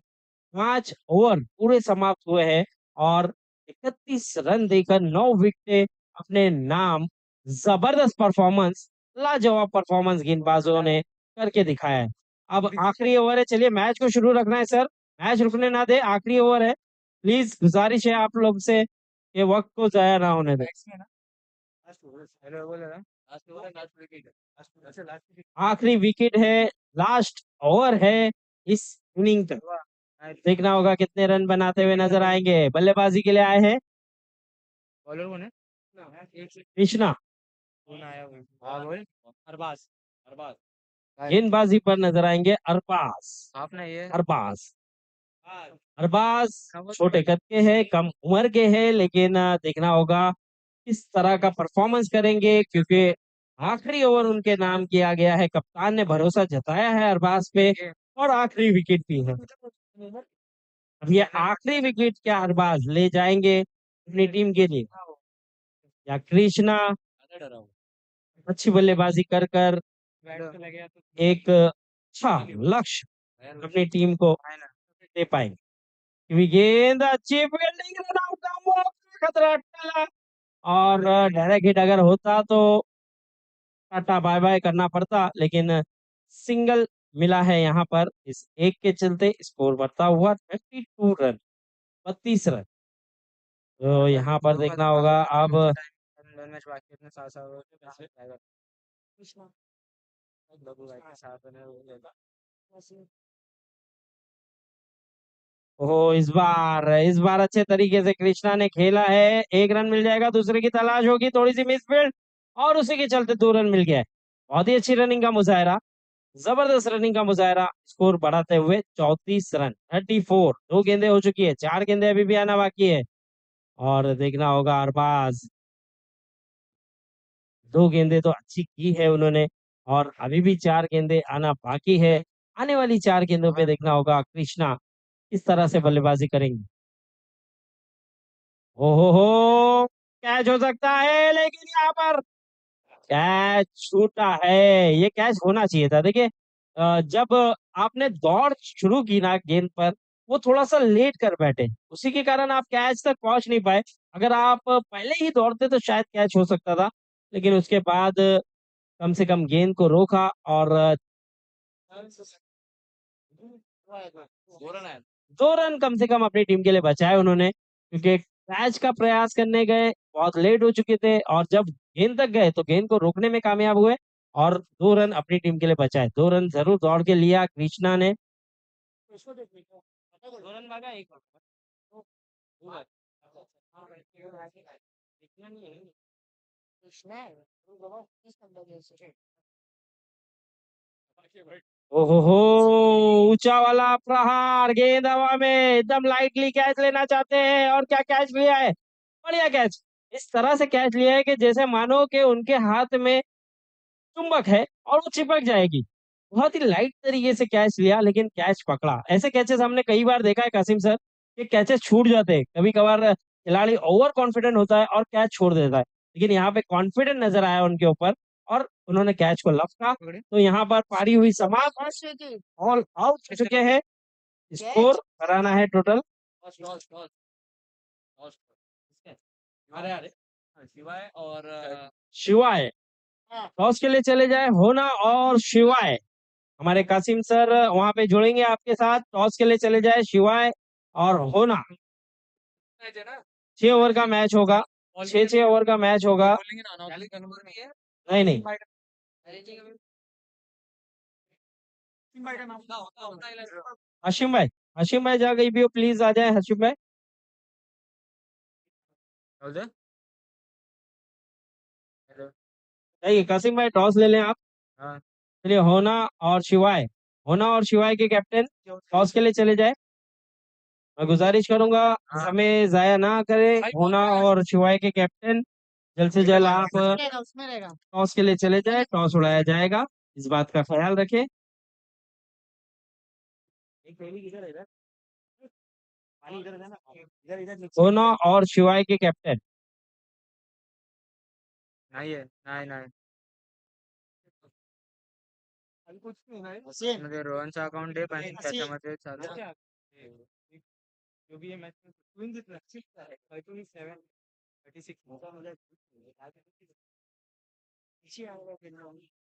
5 ओवर पूरे समाप्त हुए हैं, और 31 रन देकर 9 विकेटें अपने नाम। जबरदस्त परफॉर्मेंस, लाजवाब परफॉर्मेंस गेंदबाजों ने करके दिखाया है। अब आखिरी ओवर है, चलिए मैच को शुरू रखना है सर। मैच रुकने ना दे, आखिरी ओवर है। प्लीज गुजारिश है आप लोग से कि वक्त को जाया ना होने दे। बैट्समैन ना, लास्ट ओवर हेलो बोल रहा, लास्ट ओवर है, last wicket, last last wicket. आखिरी विकेट है, लास्ट ओवर है इस इनिंग तक। देखना होगा कितने रन बनाते हुए नजर आएंगे। बल्लेबाजी के लिए आए हैं बॉलर कौन है? एक कृष्णा। कौन आया हुआ? हाँ बोल। अरबाज। अरबाज। गेंदबाजी पर नजर आएंगे अरबाज। आपने ये अरबाज। हाँ, अरबाज खबर छोटे कद के हैं, कम उम्र के हैं, लेकिन देखना होगा किस तरह का परफॉर्मेंस करेंगे, क्योंकि आखिरी ओवर उनके नाम किया गया है। कप्तान ने भरोसा जताया है अरबाज पे, और आखिरी विकेट भी है। अब ये आखिरी विकेट क्या अरबाज ले जाएंगे अपनी टीम के लिए, या कृष्णा डरा हूँ। अच्छी बल्लेबाजी कर कर बैट पे लगे या तो एक अच्छा लक्ष्य अपनी टीम को दे पाएंगे। क्योंकि गेंद अच्छी फील्डिंग, रन आउट का मौका, खतरा टला, और डायरेक्ट हिट अगर होता तो टाटा बाय बाय करना पड़ता, लेकिन सिंगल मिला है यहाँ पर। इस एक के चलते स्कोर बढ़ता हुआ 32 रन, 32 रन। तो यहाँ पर देखना होगा अब मैच बाकी इतने साथ साथ कृष्णा बाबू भाई के साथ में वो लेगा। ओहो, इस बार अच्छे तरीके से कृष्णा ने खेला है। एक रन मिल जाएगा, दूसरे की तलाश होगी, थोड़ी सी मिसफील्ड, और उसी के चलते 2 रन मिल गया है। बहुत ही अच्छी रनिंग का मुजाहरा, जबरदस्त रनिंग का मुजाहरा, स्कोर बढ़ाते हुए 34 रन, 34। 2 गेंदें हो चुकी है, 4 गेंदें अभी भी आना बाकी है। और देखना होगा अरबाज, 2 गेंदें तो अच्छी की है उन्होंने, और अभी भी 4 गेंदें आना बाकी है। आने वाली 4 गेंदों पे देखना होगा कृष्णा किस तरह से बल्लेबाजी करेंगे। ओहो, कैच हो सकता है, लेकिन यहाँ पर कैच छूटा है। ये कैच होना चाहिए था। देखिए, जब आपने दौड़ शुरू की ना गेंद पर, वो थोड़ा सा लेट कर बैठे, उसी के कारण आप कैच तक पहुंच नहीं पाए। अगर आप पहले ही दौड़ते तो शायद कैच हो सकता था, लेकिन उसके बाद कम से कम गेंद को रोका, और बोरन है। 2 रन कम से कम अपनी टीम के लिए बचाए उन्होंने, क्योंकि कैच का प्रयास करने गए, बहुत लेट हो चुके थे, और जब गेंद तक गए तो गेंद को रोकने में कामयाब हुए, और 2 रन अपनी टीम के लिए बचाए। 2 रन जरूर दौड़ के लिया कृष्णा ने। उसको देख लीजिए। बोरन भागा एक तो हुआ। हाँ, इतना नहीं है। कृष्णा है। वो बहुत किस नंबर है? ओहो, ऊंचा वाला प्रहार, गेंद हवा में, एकदम लाइटली कैच लेना चाहते हैं, और क्या कैच लिया है, बढ़िया कैच। इस तरह से कैच लिया है कि जैसे मानो कि उनके हाथ में चुंबक है और वो चिपक जाएगी। बहुत ही लाइट तरीके से कैच लिया, लेकिन कैच पकड़ा। ऐसे कैचेस हमने कई बार देखा है कासिम सर, कि कैचेस छूट जाते हैं। कभी कभार खिलाड़ी ओवर कॉन्फिडेंट होता है और कैच छोड़ देता है, लेकिन यहाँ पे कॉन्फिडेंट नजर आया उनके ऊपर, और उन्होंने कैच को लपका। तो यहाँ पर पारी हुई समाप्त, ऑल आउट हो चुके हैं। स्कोर कराना है total. Toss toss toss toss अरे अरे शिवाय और शिवाय, टॉस के लिए चले जाए होना और शिवाय। हमारे कासिम सर वहां पे जुड़ेंगे आपके साथ। टॉस के लिए चले जाए शिवाय और होना। मैच है ना? 6 ओवर का मैच होगा, छह बॉलिंग 6 ओवर का मैच होगा। बॉलिंग ना नॉर्मली नंबर नहीं है। नहीं नहीं, अरे जी भाई का नाम होता है। हशीम भाई, हशीम भाई जा गई भी हो, प्लीज आ जाए हशीम भाई। बोल हेलो। जाइए कासिम भाई, टॉस ले लें आप। हाँ। चलिए, होना और शिवाय, होना और शिवाय के कैप्टन टॉस के लिए चले जाए। मैं गुजारिश करूंगा हाँ। समय जाया ना करें। होना और शिवाय के कैप्टन, जल्द से जल्द आप उसमें रहेगा। टॉस के लिए चले जाए, टॉस उड़ाया जाएगा, इस बात का ख्याल रखें। एक पहली इधर है इधर। पानी इधर है ना। इधर इधर नीचे। होना और शिवाय के कैप्टन। नहीं है नहीं नहीं। अभी कुछ नहीं है मध्ये रोहनचा अकाउंट आहे पण त्याच्यामध्ये चालू आहे. जो भी ये मैच में विन जितना 37 36 इसी आ रहा है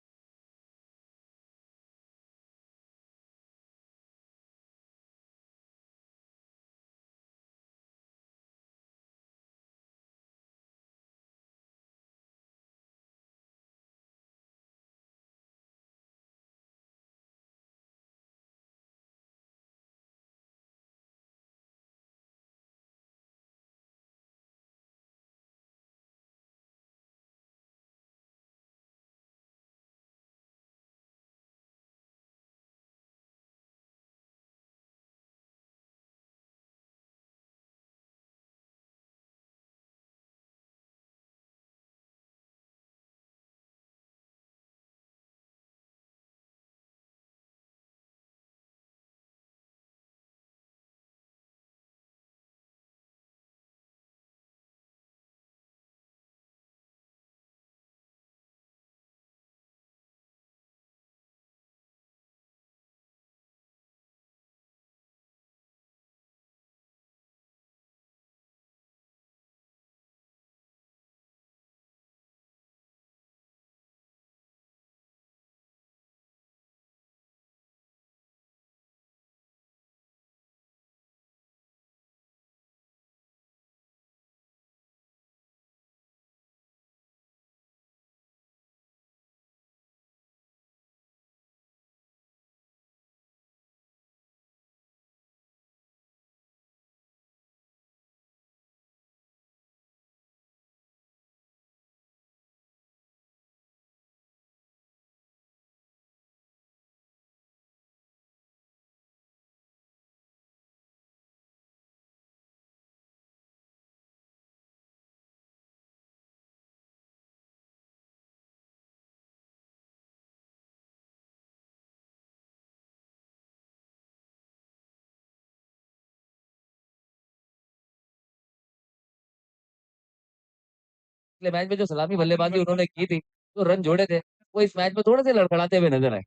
पिछले मैच में जो सलामी बल्लेबाजी उन्होंने की थी, जो रन जोड़े थे, वो इस मैच में थोड़े से लड़खड़ाते हुए नजर आए।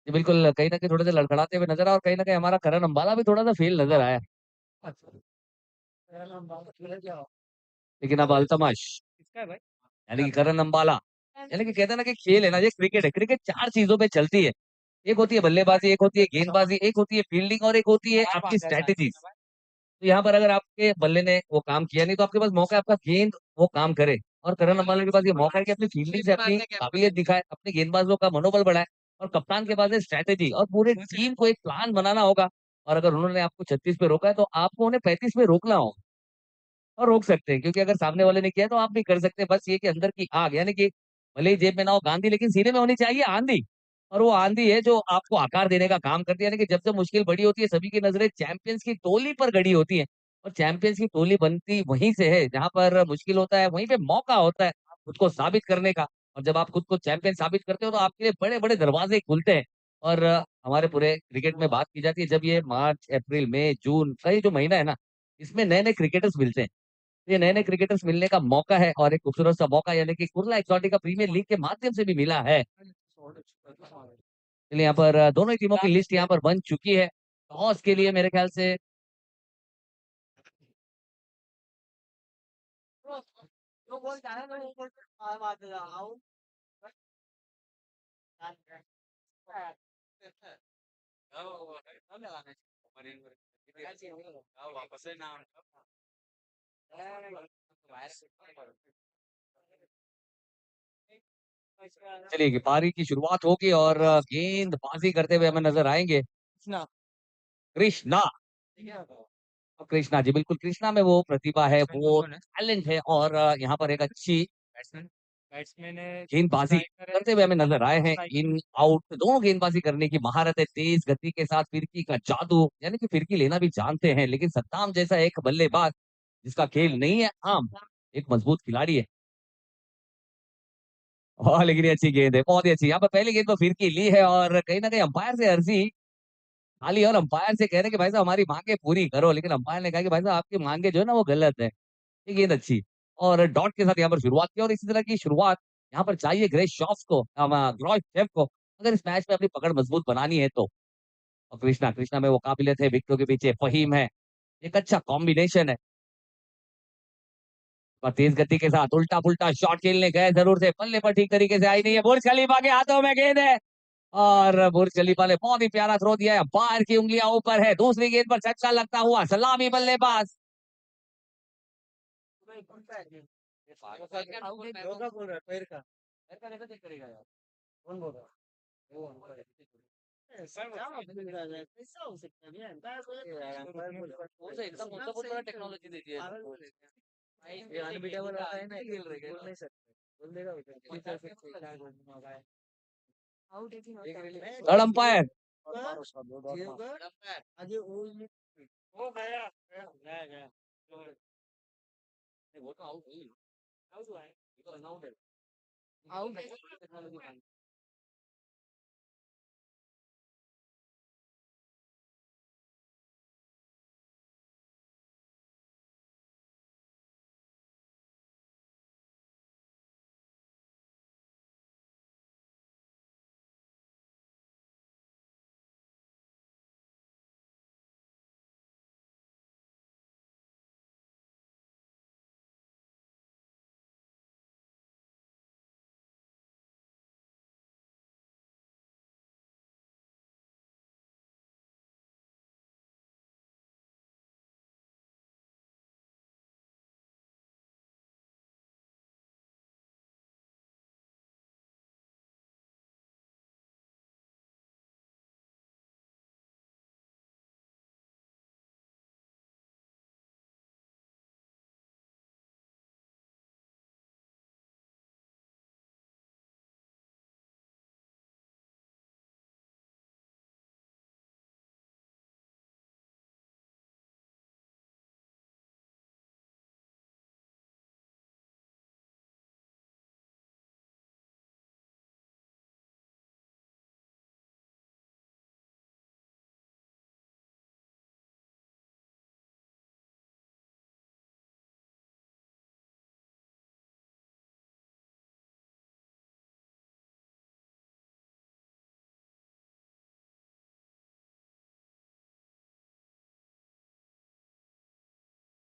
जी बिल्कुल, कहीं न कहीं थोड़े से लड़खड़ाते हुए नजर आए और कहीं न कहीं हमारा करण अंबाला भी थोड़ा-सा फेल नजर आया। अच्छा, मेरा नाम बाबा खेला क्या हो? लेकिन अब अल्तमश किसका है भाई? यानी कि करण अंबाला, यानी कि कहते हैं ना कि खेल है ना, ये क्रिकेट है। क्रिकेट 4 चीज़ों पे चलती है। एक होती है बल्लेबाजी, एक होती है गेंदबाजी, एक होती है फील्डिंग और एक होती है आपकी स्ट्रैटेजीज़। तो यहाँ पर अगर आपके बल्ले ने वो काम किया नहीं तो आपके पास मौका है आपका गेंद वो काम करे। और करण अंबाला के पास ये मौका है कि अपनी फील्डिंग से अपनी काबिलियत दिखाए, अपने गेंदबाजों का मनोबल बढ़ाए और कप्तान के पास है स्ट्रैटेजी और पूरे टीम को एक प्लान बनाना होगा। और अगर उन्होंने आपको 36 पे रोका है तो आपको उन्हें 35 पे रोकना होगा। और रोक सकते हैं क्योंकि अगर सामने वाले ने किया तो आप भी कर सकते हैं। बस ये कि अंदर की आग यानी कि भले ही जेब में ना हो गांधी लेकिन सीने में होनी चाहिए आंधी। और वो आंधी है जो आपको आकार देने का काम करती है। यानी कि जब मुश्किल बड़ी होती है सभी की नजरें चैंपियंस की टोली पर गड़ी होती है। और चैंपियंस की टोली बनती वहीं से है जहां पर मुश्किल होता है वहीं पे मौका होता है खुद को साबित करने का। और जब आप खुद को चैंपियन साबित करते हो तो आपके लिए बड़े बड़े दरवाजे खुलते हैं। और हमारे पूरे क्रिकेट में बात की जाती है जब ये मार्च अप्रैल मई जून का ये जो महीना है ना, इसमें नए नए क्रिकेटर्स मिलते हैं। ये नए-नए क्रिकेटर्स मिलने का मौका है और एक खूबसूरत सा मौका यानी कि कुर्ला एक्सोटिका प्रीमियर लीग के माध्यम से भी मिला है। चलिए यहाँ पर दोनों ही टीमों की लिस्ट यहाँ पर बन चुकी है। टॉस के लिए मेरे ख्याल से चलिए कि पारी की शुरुआत होगी और गेंदबाजी करते हुए हमें नजर आएँगे कृष्णा। कृष्णा। कृष्णा जी, बिल्कुल कृष्णा में वो प्रतिभा है, वो कौन है? टैलेंट है और यहाँ पर एक अच्छी बैट्समैन बैट्समैन है, गेंदबाजी स्ट्राइकर है, करते हुए हमें नजर आए हैं। स्ट्राइकर इन, आउट दोनों गेंदबाजी करने की महारत है, तेज गति के साथ फिरकी का जादू, यानी कि फिरकी लेना भी जानते हैं। लेकिन सद्दाम जैसा एक बल्लेबाज जिसका खेल नहीं है आम, एक मजबूत खिलाड़ी है। हाँ, लेकिन ये अच्छी गेंद है, बहुत ही अच्छी। यहाँ पर पहली गेंद पर फिरकी ली है और कहीं न कहीं अंपायर से अर्जी खाली और अंपायर से कह रहे हैं कि भाई साहब हमारी माँगे पूरी करो। लेकिन अंपायर ने कहा कि भाई साहब आपकी माँगे जो है ना वो गलत है। ये गेंद अच्छी और डॉट के साथ यहाँ पर शुरुआत की और इसी तरह की शुरुआत यहाँ पर चाहिए ग्रेस शॉफ्स को ग्रॉस शेफ को अगर इस मैच में अपनी पकड़ मजबूत बनानी है तो। और कृष्णा में वो काबिलियत है, विकेटों के पीछे फ़हीम है, एक अच्छा कॉम्बिनेशन है। और तेज गति के साथ उल्टा-पुल्टा शॉट खेलने गए ज़रूर से, बल्ले पर ठीक तरीके से आई नहीं है, बुर्ज खलीफा के हाथों में गेंद है। और बुर्ज खलीफा ने बहुत ही प्यारा थ्रो दिया है, बाहर की उँगलियां ऊपर है, दूसरी गेंद पर छक्का लगता हुआ सलामी बल्लेबाज। योगा बोल रहा है पैर का। पैर का कैसे चेक करेगा यार? कौन बोल रहा है? वो अंकल है। सर क्या बोल रहा है? कैसा हो सकता है यार? अंपायर को यार अंपायर बोल रहा है। वो तो एकदम बहुत बड़ा टेक्नोलॉजी दे दिया है। पागल बोल रहे हैं। ये अनबीटेबल होता है ना खेल रहे बोल नहीं सकते। बोल देगा वो क्या बोलना होगा है। आउट एक ही होता है। थर्ड अंपायर जीवकर आगे वो गया गया गया वो तो आउट हुई। आउट हुआ है ये तो रन आउट है। आउट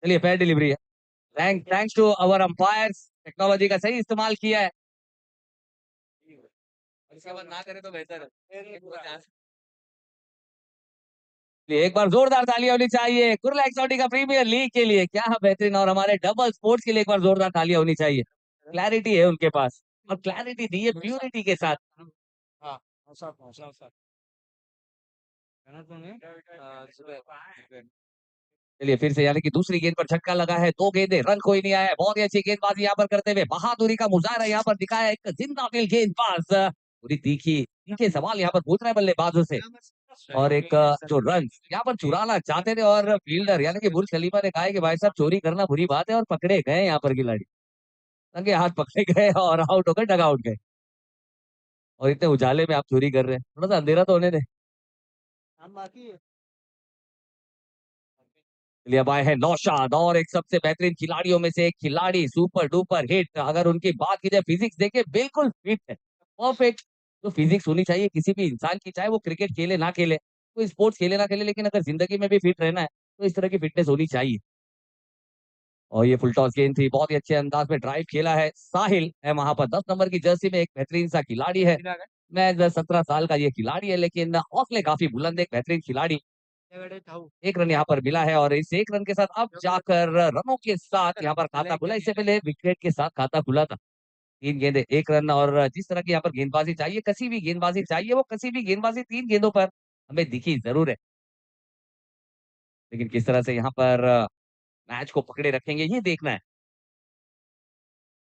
चलिए फेयर डिलीवरी है। Thanks to our umpires, technology का सही इस्तेमाल किया है। और इसके बाद ना करें तो बेहतर है। एक बार जोरदार तालियां होनी चाहिए कुर्ला एक्सोटिका प्रीमियर लीग के लिए, क्या बेहतरीन, और हमारे डबल स्पोर्ट्स के लिए एक बार जोरदार तालियां होनी चाहिए। क्लैरिटी है उनके पास, और क्लैरिटी दी है प्यूरिटी के साथ। हाँ सर चलिए फिर से, यानी कि दूसरी गेंद पर छक्का लगा है, 2 गेंदें, रन कोई नहीं आया है। बहुत ही अच्छी गेंदबाजी यहाँ पर करते हुए बहादुरी का मुजाहरा यहाँ पर दिखाया एक जिंदा दिल गेंदबाज। पूरी तीखे सवाल यहाँ पर पूछ रहे हैं बल्लेबाजों से, और एक जो रन यहाँ पर चुराना चाहते थे, और फील्डर यानी कि बुर्ज खलीफा ने कहा है कि भाई साहब चोरी करना बुरी बात है, और पकड़े गए यहाँ पर खिलाड़ी, रंगे हाथ पकड़े गए और आउट होकर डग आउट गए। और इतने उजाले में आप चोरी कर रहे हैं, थोड़ा सा अंधेरा तो होने दे। हम बाकी है। लिए अब आए हैं नौशाद, और एक सबसे बेहतरीन खिलाड़ियों में से एक खिलाड़ी, सुपर डुपर हिट। अगर उनकी बात की जाए फिजिक्स देखे, बिल्कुल फिट है, परफेक्ट। तो फिजिक्स होनी चाहिए किसी भी इंसान की, चाहे वो क्रिकेट खेले ना खेले, कोई स्पोर्ट्स खेले ना खेले, लेकिन अगर जिंदगी में भी फिट रहना है तो इस तरह की फिटनेस होनी चाहिए। और ये फुल टॉस गेंद थी, बहुत ही अच्छे अंदाज में ड्राइव खेला है। साहिल है वहां पर 10 नंबर की जर्सी में, एक बेहतरीन सा खिलाड़ी है। मैं 17 साल का ये खिलाड़ी है, लेकिन हौसले काफी बुलंद, एक बेहतरीन खिलाड़ी। एक रन यहाँ पर मिला है, और इस एक रन के साथ अब जाकर रनों के साथ यहाँ पर खाता खुला। इससे पहले विकेट के साथ खाता खुला था। 3 गेंदे 1 रन, और जिस तरह की यहाँ पर गेंदबाजी चाहिए, कसी भी गेंदबाजी चाहिए, वो कसी भी गेंदबाजी 3 गेंदों पर हमें दिखी जरूर है। लेकिन किस तरह से यहाँ पर मैच को पकड़े रखेंगे, ये देखना है।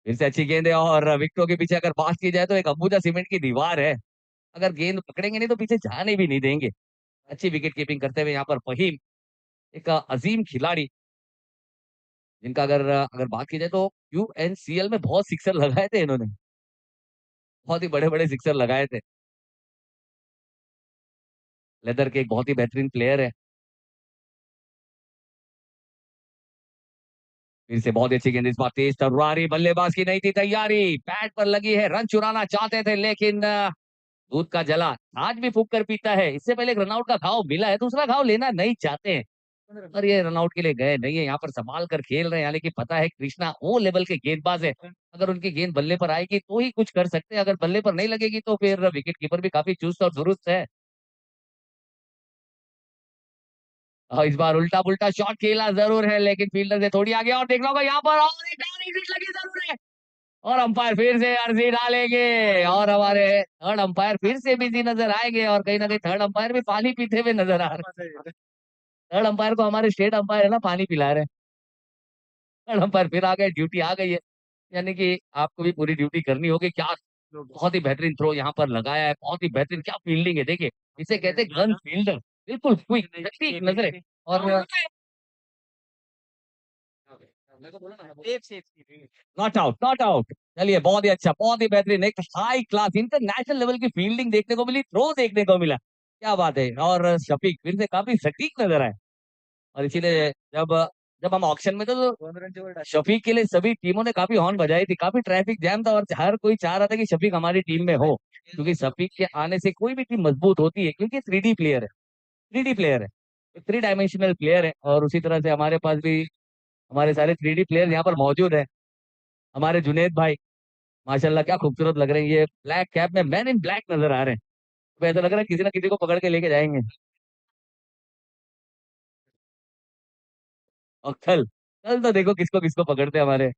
फिर से अच्छी गेंद है, और विकेटों के पीछे अगर बात की जाए तो एक अंबुजा सीमेंट की दीवार है। अगर गेंद पकड़ेंगे नहीं तो पीछे जाने भी नहीं देंगे। अच्छी विकेट कीपिंग करते हुए यहाँ पर फहीम, एक अजीम खिलाड़ी, जिनका अगर अगर बात की जाए तो यूएनसीएल में बहुत सिक्सर लगाए थे इन्होंने, बहुत ही बड़े बड़े सिक्सर लगाए थे। लेदर के एक बहुत ही बेहतरीन प्लेयर है। फिर से बहुत ही अच्छी गेंद, इस बार तेज तर्रारी, बल्लेबाज की नहीं थी तैयारी, पैड पर लगी है, रन चुराना चाहते थे, लेकिन दूध का जला आज भी फूक कर पीता है। इससे पहले एक रनआउट का घाव मिला है, दूसरा घाव लेना नहीं चाहते हैं, और ये रनआउट के लिए गए नहीं है, यहाँ पर संभाल कर खेल रहे हैं। यानी कि पता है कृष्णा वो लेवल के गेंदबाज है, अगर उनकी गेंद बल्ले पर आएगी तो ही कुछ कर सकते हैं, अगर बल्ले पर नहीं लगेगी तो फिर विकेट कीपर भी काफी चुस्त और दुरुस्त है। और इस बार उल्टा पुल्टा शॉट खेला जरूर है, लेकिन फील्डर से थोड़ी आगे, और देखना होगा यहाँ पर, और एक और एग्जिट लगी जरूर है, और अंपायर फिर से अर्जी डालेंगे, और हमारे थर्ड अंपायर फिर से बिजी नजर आएंगे, और कहीं ना कहीं थर्ड अंपायर भी पानी पीते हुए नजर आ रहे हैं। थर्ड अंपायर को हमारे स्टेट अंपायर है ना पानी पिला रहे हैं। थर्ड अंपायर फिर आ गए, ड्यूटी आ गई है, यानी कि आपको भी पूरी ड्यूटी करनी होगी। क्या बहुत ही बेहतरीन थ्रो यहाँ पर लगाया है, बहुत ही बेहतरीन, क्या फील्डिंग है देखिए, इसे कहते हैं गन फील्डर, बिल्कुल क्विक, सटीक नजरे, और नॉट आउट, नॉट आउट। चलिए बहुत ही अच्छा, बहुत ही बेहतरीन, एक हाई क्लास इंटरनेशनल लेवल की फील्डिंग देखने को मिली, थ्रो देखने को मिला, क्या बात है। और शफीक फिर से काफी सटीक नजर आए, और इसीलिए जब जब हम ऑक्शन में थे तो शफीक के लिए सभी टीमों ने काफी हॉर्न बजाई थी, काफी ट्रैफिक जैम था, और हर कोई चाह रहा था कि शफीक हमारी टीम में हो, क्योंकि शफीक के आने से कोई भी टीम मजबूत होती है, क्योंकि 3D प्लेयर है, 3D प्लेयर है, 3 डायमेंशनल प्लेयर है। और उसी तरह से हमारे पास भी हमारे सारे 3D प्लेयर यहाँ पर मौजूद है। हमारे जुनेद भाई माशाल्लाह क्या खूबसूरत लग रहे हैं, ये ब्लैक कैप में मैन इन ब्लैक नजर आ रहे हैं, तो ऐसा लग रहा है किसी ना किसी को पकड़ के लेके जाएंगे। और कल कल तो देखो किसको किसको पकड़ते हैं हमारे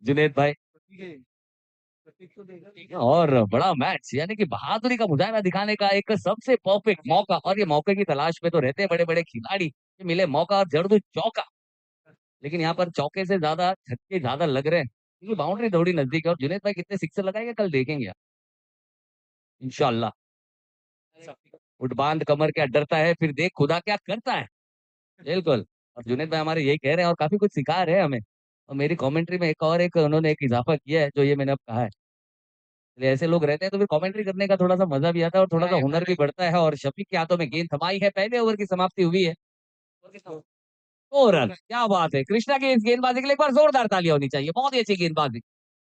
जुनेद भाई। और बड़ा मैच, यानी कि बहादुरी का मुजाहरा दिखाने का एक सबसे परफेक्ट मौका, और ये मौके की तलाश में तो रहते हैं बड़े बड़े खिलाड़ी, ये मिले मौका और जड़ दो चौका, लेकिन यहाँ पर चौके से ज्यादा छक्के ज्यादा लग रहे हैं, क्योंकि बाउंड्री थोड़ी नजदीक है। और जुनेद भाई कितने सिक्सर लगाएंगे कल देखेंगे आप, इंशाल्लाह। उठ बांध कमर क्या डरता है, फिर देख खुदा क्या करता है, बिल्कुल। और जुनेद भाई हमारे यही कह रहे हैं, और काफी कुछ सिखा रहे हैं हमें। और मेरी कमेंट्री में एक उन्होंने एक इजाफा किया है, जो ये मैंने अब कहा है, इसलिए ऐसे लोग रहते हैं तो फिर कमेंट्री करने का थोड़ा सा मजा भी आता है, और थोड़ा सा हुनर भी बढ़ता है। और शफीक के हाथों में गेंद थमाई है, पहले ओवर की समाप्ति हुई है, 2 रन, क्या बात है। कृष्णा की इस गेंदबाजी के लिए एक बार जोरदार तालियां होनी चाहिए, बहुत ही अच्छी गेंदबाजी,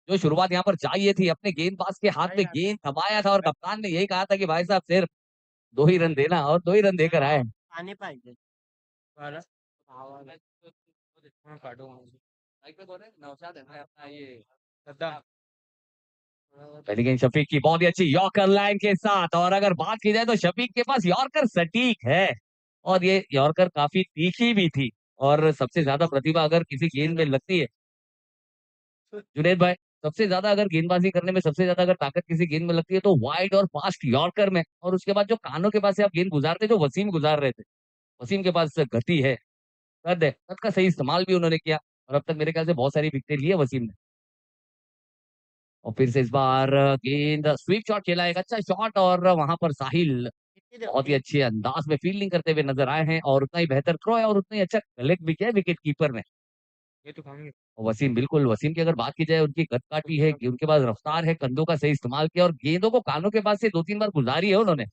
जो शुरुआत यहाँ पर चाहिए थी, अपने गेंदबाज के हाथ में गेंद थमाया था, और कप्तान ने यही कहा था कि भाई साहब सिर्फ 2 ही रन देना, और 2 ही रन देकर आए। आने पाहिजे हाँ काटो माइक पे कौन है? नौशाद है ना अपना ये सद्दाम पहली गेंद शफीक की बहुत ही अच्छी यॉर्कर लाइन के साथ। और अगर बात की जाए तो शफीक के पास यॉर्कर सटीक है और ये यॉर्कर काफी तीखी भी थी। और सबसे ज्यादा प्रतिभा अगर किसी गेंद में लगती है जुनेद भाई, सबसे ज्यादा अगर गेंदबाजी करने में सबसे ज्यादा अगर ताकत किसी गेंद में लगती है तो वाइड और फास्ट यॉर्कर में। और उसके बाद जो कानों के पास से आप गेंद गुजारते जो वसीम गुजार रहे थे, वसीम के पास गति है, कद है, कद का सही इस्तेमाल भी उन्होंने किया। और अब तक मेरे ख्याल से बहुत सारी विकेट ली है वसीम ने। और फिर से इस बार गेंद स्वीप शॉट खेला, एक अच्छा शॉट। और वहां पर साहिल बहुत ही अच्छे अंदाज में फील्डिंग करते हुए नजर आए हैं और उतना ही बेहतर थ्रो है और उतना ही अच्छा कलेक्ट भी किया है विकेट कीपर ने। ये तो खाएंगे और वसीम, बिल्कुल वसीम की अगर बात की जाए, उनकी कद काठी है, उनके पास रफ्तार है, कंधों का सही इस्तेमाल किया और गेंदों को कानों के पास से 2-3 बार गुजारी है उन्होंने।